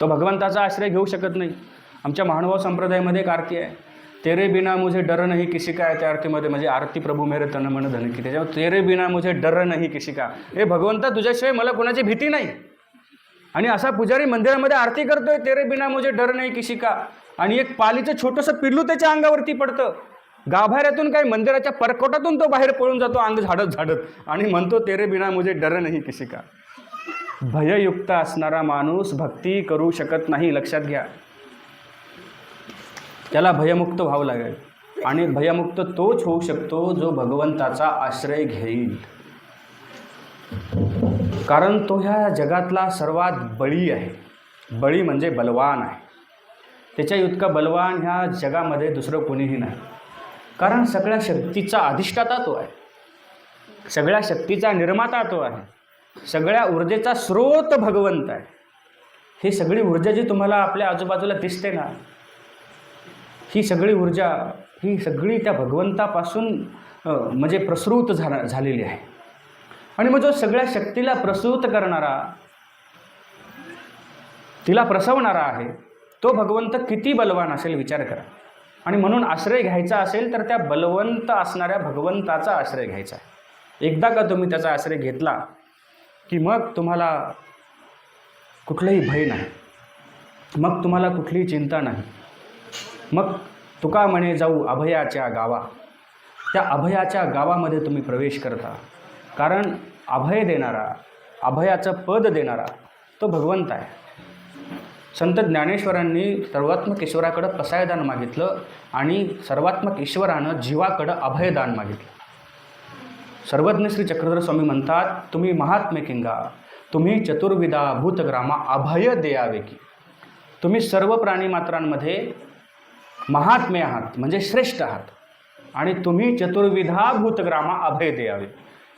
A: तो भगवंताचा आश्रय घेऊ शकत नाही. आमच्या महानुभाव संप्रदायामध्ये एक आरती आहे, तेरे बिना मुझे डर नहीं किसी का. त्या आरतीमध्ये म्हणजे आरती प्रभू मेरे तन मन धन की, त्याच्यावर तेरे बिना मुझे डर नहीं किसी का. हे भगवंता तुझ्याशिवाय मला कोणाची भीती नाही. आणि असा पुजारी मंदिरामध्ये आरती करतोय, तेरे बिना मुझे डर नहीं किसी का, आणि एक पालीचं छोटंसं पिल्लू त्याच्या अंगावरती पडतं. गाभाऱ्यातून काय मंदिराच्या परकोटातून तो बाहेर पळून जातो अंग झाडत आणि म्हणतो तेरे बिना मुझे डर नहीं किसी का. भययुक्त असणारा माणूस भक्ती करू शकत नाही. लक्षात घ्या, त्याला भयमुक्त व्हावं लागेल. आणि भयमुक्त तोच होऊ शकतो जो भगवंताचा आश्रय घेईल. कारण तो ह्या जगातला सर्वात बळी आहे. बळी म्हणजे बलवान आहे. त्याच्या इतका बलवान ह्या जगामध्ये दुसरं कोणीही नाही. कारण सगळ्या शक्तीचा अधिष्ठाता तो आहे, सगळ्या शक्तीचा निर्माता तो आहे, सगळ्या ऊर्जेचा स्रोत भगवंत आहे. ही सगळी ऊर्जा जी तुम्हाला आपल्या आजूबाजूला दिसते ना, ही सगळी ऊर्जा ही सगळी त्या भगवंतापासून म्हणजे प्रसृत झालेली आहे. आणि मग जो सगळ्या शक्तीला प्रसूत करणारा, तिला प्रसवणारा आहे, तो भगवंत किती बलवान असेल विचार करा. आणि म्हणून आश्रय घ्यायचा असेल तर त्या बलवंत असणाऱ्या भगवंताचा आश्रय घ्यायचा आहे. एकदा का तुम्ही त्याचा आश्रय घेतला की मग तुम्हाला कुठलंही भय नाही, मग तुम्हाला कुठलीही चिंता नाही. मग तुका म्हणे जाऊ अभयाच्या गावा, त्या अभयाच्या गावामध्ये तुम्ही प्रवेश करता. कारण अभय देणारा, अभयाचं पद देणारा तो भगवंत आहे. संत ज्ञानेश्वरांनी सर्वात्मक ईश्वराकडं पसायदान मागितलं आणि सर्वात्मक ईश्वरानं जीवाकडं अभयदान मागितलं. सर्वज्ञ श्री चक्रधर स्वामी म्हणतात, तुम्ही महात्मे किंगा, तुम्ही चतुर्विधा भूतग्रामा अभय देयावे की. तुम्ही सर्व प्राणीमात्रांमध्ये महात्मे आहात म्हणजे श्रेष्ठ आहात आणि तुम्ही चतुर्विधा भूतग्रामा अभय द्यावे.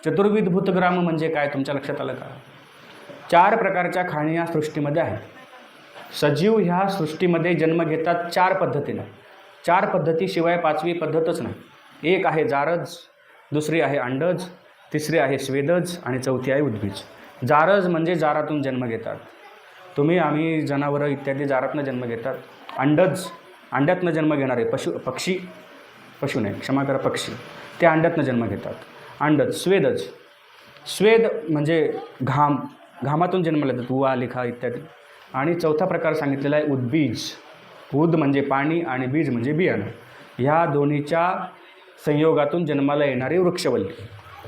A: चतुर्विध भूतग्राम म्हणजे काय तुमच्या लक्षात आलं का? 4 प्रकारच्या खाणी या सृष्टीमध्ये आहेत. सजीव ह्या सृष्टीमध्ये जन्म घेतात 4 पद्धतीनं. 4 पद्धतीशिवाय 5वी पद्धतच नाही. एक आहे जारज, दुसरी आहे अंडज, तिसरी आहे स्वेदज आणि चौथी आहे उद्भिज. जारज म्हणजे जारातून जन्म घेतात. तुम्ही, आम्ही, जनावरं इत्यादी जारातनं जन्म घेतात. अंडज, अंड्यातनं जन्म घेणारे पक्षी, पशु नाही, क्षमा करा, पक्षी, ते अंड्यातनं जन्म घेतात. अंडज. स्वेदज, स्वेद म्हणजे घाम, घामातून जन्माला येतात, उवा, लिखा इत्यादी. आणि चौथा प्रकार सांगितलेला आहे उद्बीज. उद म्हणजे पाणी आणि बीज म्हणजे बियाणं. ह्या दोन्हीच्या संयोगातून जन्माला येणारी वृक्षवल्ली,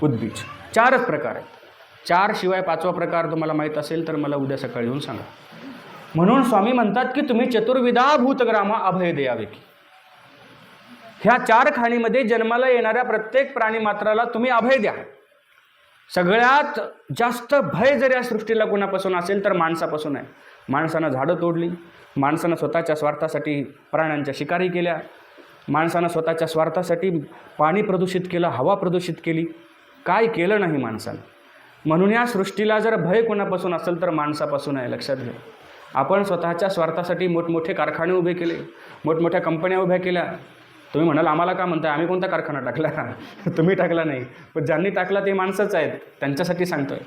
A: उद्बीज. 4च प्रकार आहेत. 4 शिवाय 5वा प्रकार तुम्हाला माहीत असेल तर मला उद्या सकाळी येऊन सांगा. म्हणून स्वामी म्हणतात की तुम्ही चतुर्विधा भूतग्रामा अभय द्यावे की. ह्या 4 खाणीमध्ये जन्माला येणाऱ्या प्रत्येक प्राणीमात्राला तुम्ही अभय द्या. सगळ्यात जास्त भय जर या सृष्टीला कोणापासून असेल तर माणसापासून आहे. माणसानं झाडं तोडली, माणसानं स्वतःच्या स्वार्थासाठी प्राण्यांच्या शिकारी केल्या, माणसानं स्वतःच्या स्वार्थासाठी पाणी प्रदूषित केलं, हवा प्रदूषित केली, काय केलं नाही माणसानं. म्हणून या सृष्टीला जर भय कोणापासून असेल तर माणसापासून आहे, लक्षात घ्या. आपण स्वतःच्या स्वार्थासाठी मोठमोठे कारखाने उभे केले, मोठमोठ्या कंपन्या उभ्या केल्या. तुम्ही म्हणाल आम्हाला का म्हणताय, आम्ही कोणता कारखाना टाकला? तुम्ही टाकला नाही, पण ज्यांनी टाकला ते माणसंच आहेत, त्यांच्यासाठी सांगतोय.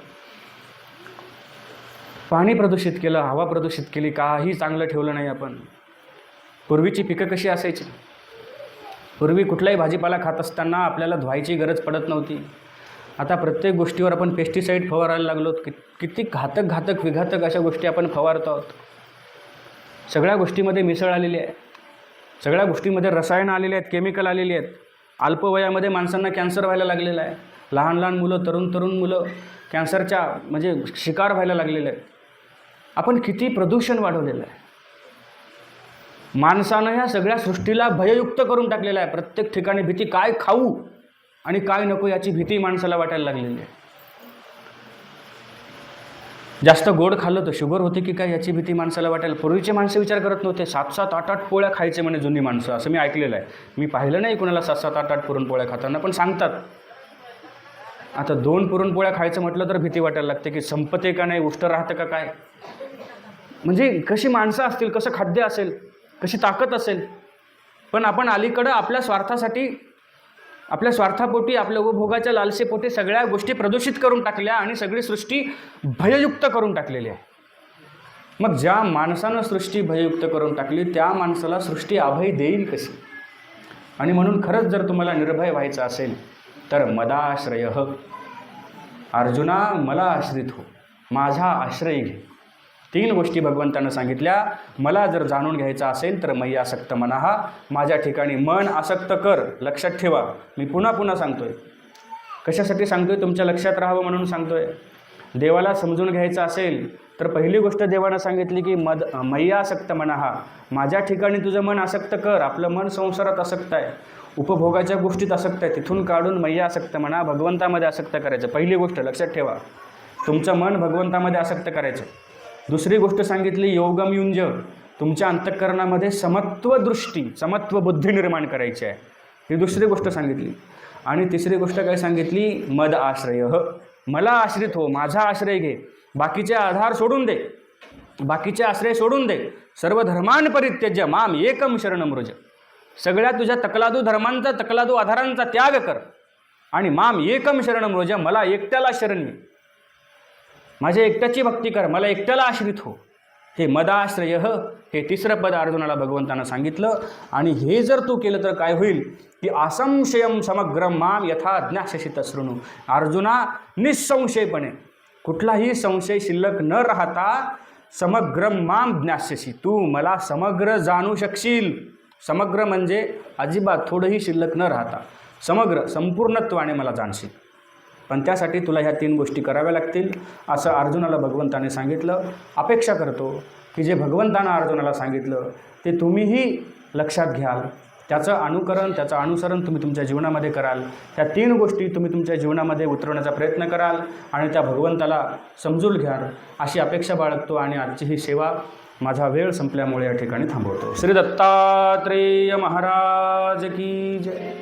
A: पाणी प्रदूषित केलं, हवा प्रदूषित केली, काही चांगलं ठेवलं नाही आपण. पूर्वीची पिकं कशी असायची? पूर्वी कुठलाही भाजीपाला खात असताना आपल्याला धुवायची गरज पडत नव्हती. आता प्रत्येक गोष्टीवर आपण पेस्टिसाईड फवारायला लागलो. किती घातक विघातक अशा गोष्टी आपण फवारतो आहोत. सगळ्या गोष्टीमध्ये मिसळ आलेली आहे, सगळ्या गोष्टींमध्ये रसायनं आलेली आहेत, केमिकल आलेली आहेत. अल्पवयामध्ये माणसांना कॅन्सर व्हायला लागलेला आहे. लहान लहान मुलं, तरुण मुलं कॅन्सरच्या म्हणजे शिकार व्हायला लागलेले आहेत. आपण किती प्रदूषण वाढवलेलं आहे. माणसानं ह्या सगळ्या सृष्टीला भययुक्त करून टाकलेलं आहे. प्रत्येक ठिकाणी भीती, काय खाऊ आणि काय नको याची भीती माणसाला वाटायला लागलेली आहे. जास्त गोड खाल्लं तर शुगर होते की काय याची भीती माणसाला वाटायला. पूर्वीचे माणसं विचार करत नव्हते. 7-7, 8-8 पोळ्या खायचे म्हणे जुनी माणसं, असं मी ऐकलेलं आहे. मी पाहिलं नाही कोणाला 7-7, 8-8 पुरणपोळ्या खाताना, पण सांगतात. आता 2 पुरणपोळ्या खायचं म्हटलं तर भीती वाटायला लागते की संपते का नाही, उष्ट राहतं का काय. म्हणजे कशी माणसं असतील, कसं खाद्य असेल, कशी ताकद असेल. पण आपण अलीकडं आपल्या स्वार्थासाठी, आपल्या स्वार्थापोटी, आपल्या उपभोगाच्या लालसेपोटी सगळ्या गोष्टी प्रदूषित करून टाकल्या आणि सगळी सृष्टी भययुक्त करून टाकलेली आहे. मग ज्या माणसानं सृष्टी भययुक्त करून टाकली त्या माणसाला सृष्टी अभय देईल कशी? आणि म्हणून खरंच जर तुम्हाला निर्भय व्हायचं असेल तर मदाश्रय, अर्जुना मला आश्रित हो, माझा आश्रय घे. 3 गोष्टी भगवंतानं सांगितल्या. मला जर जाणून घ्यायचं असेल तर मय्या आसक्त मनः, माझ्या ठिकाणी मन आसक्त कर. लक्षात ठेवा, मी पुन्हा सांगतोय. कशासाठी सांगतोय? तुमच्या लक्षात राहावं म्हणून सांगतोय. देवाला समजून घ्यायचं असेल तर पहिली गोष्ट देवानं सांगितली की मय्या आसक्त मनः, माझ्या ठिकाणी तुझं मन आसक्त कर. आपलं मन संसारात आसक्त आहे, उपभोगाच्या गोष्टीत आसक्त आहे, तिथून काढून मय्या आसक्त म्हणा, भगवंतामध्ये आसक्त करायचं. पहिली गोष्ट लक्षात ठेवा, तुमचं मन भगवंतामध्ये आसक्त करायचं. दुसरी गोष्ट सांगितली योगम युंज, तुमच्या अंतःकरणामध्ये समत्व दृष्टी, समत्व बुद्धी निर्माण करायची आहे, ही दुसरी गोष्ट सांगितली. आणि तिसरी गोष्ट काय सांगितली? मद आश्रय, मला आश्रित हो, माझा आश्रय घे. बाकीचे आधार सोडून दे, बाकीचे आश्रय सोडून दे. सर्व धर्मान परित्यज्य माम एकम शरणम व्रज, सगळ्या तुझ्या तकलादू धर्मांचा, तकलादू आधारांचा त्याग कर आणि माम एकम शरणम व्रज, मला एकट्याला शरण ये, माझ्या एकट्याची भक्ती कर, मला एकट्याला आश्रित हो. हे मदाश्रय, हे तिसरं पद अर्जुनाला भगवंतानं सांगितलं. आणि हे जर तू केलं तर काय होईल की असंशयम समग्रम माम यथा ज्ञास्यसि तशृणु. अर्जुना, निसंशयपणे, कुठलाही संशय शिल्लक न राहता समग्रम माम ज्ञास्यसि, तू मला समग्र जाणू शकशील. समग्र म्हणजे अजिबात थोडंही शिल्लक न राहता, समग्र संपूर्णत्वाने मला जाणशील. पण त्यासाठी तुला ह्या 3 गोष्टी कराव्या लागतील, असं अर्जुनाला भगवंताने सांगितलं. अपेक्षा करतो की जे भगवंतानं अर्जुनाला सांगितलं ते तुम्हीही लक्षात घ्याल, त्याचं अनुकरण, त्याचं अनुसरण तुम्ही तुमच्या जीवनामध्ये कराल. त्या 3 गोष्टी तुम्ही तुमच्या जीवनामध्ये उतरवण्याचा प्रयत्न कराल आणि त्या भगवंताला समजून घ्याल, अशी अपेक्षा बाळगतो. आणि आजची ही सेवा, माझा वेळ संपल्यामुळे या ठिकाणी थांबवतो. श्री दत्तात्रेय महाराज की जय.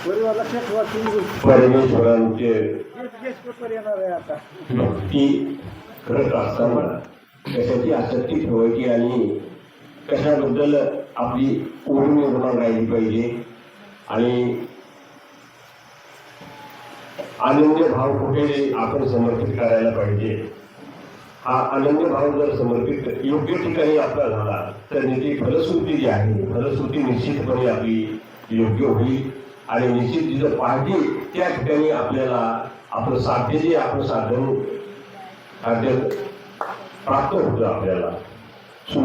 B: What परमेश्वरांचे भक्ती करत असताना कशाची आसक्ती ठेवायची आणि कशाबद्दल आपली ओढ निर्माण राहिली पाहिजे आणि अनन्य भाव कुठे आपण समर्पित करायला पाहिजे. हा अनन्य भाव जर समर्पित योग्य ठिकाणी आपला झाला तर त्याची फलश्रुती जी आहे फलश्रुती निश्चितपणे आपली योग्य होईल आणि निश्चित जिथं पाहिजे त्या ठिकाणी आपल्याला आपलं साध्य जे आपण साधन प्राप्त होतं आपल्याला.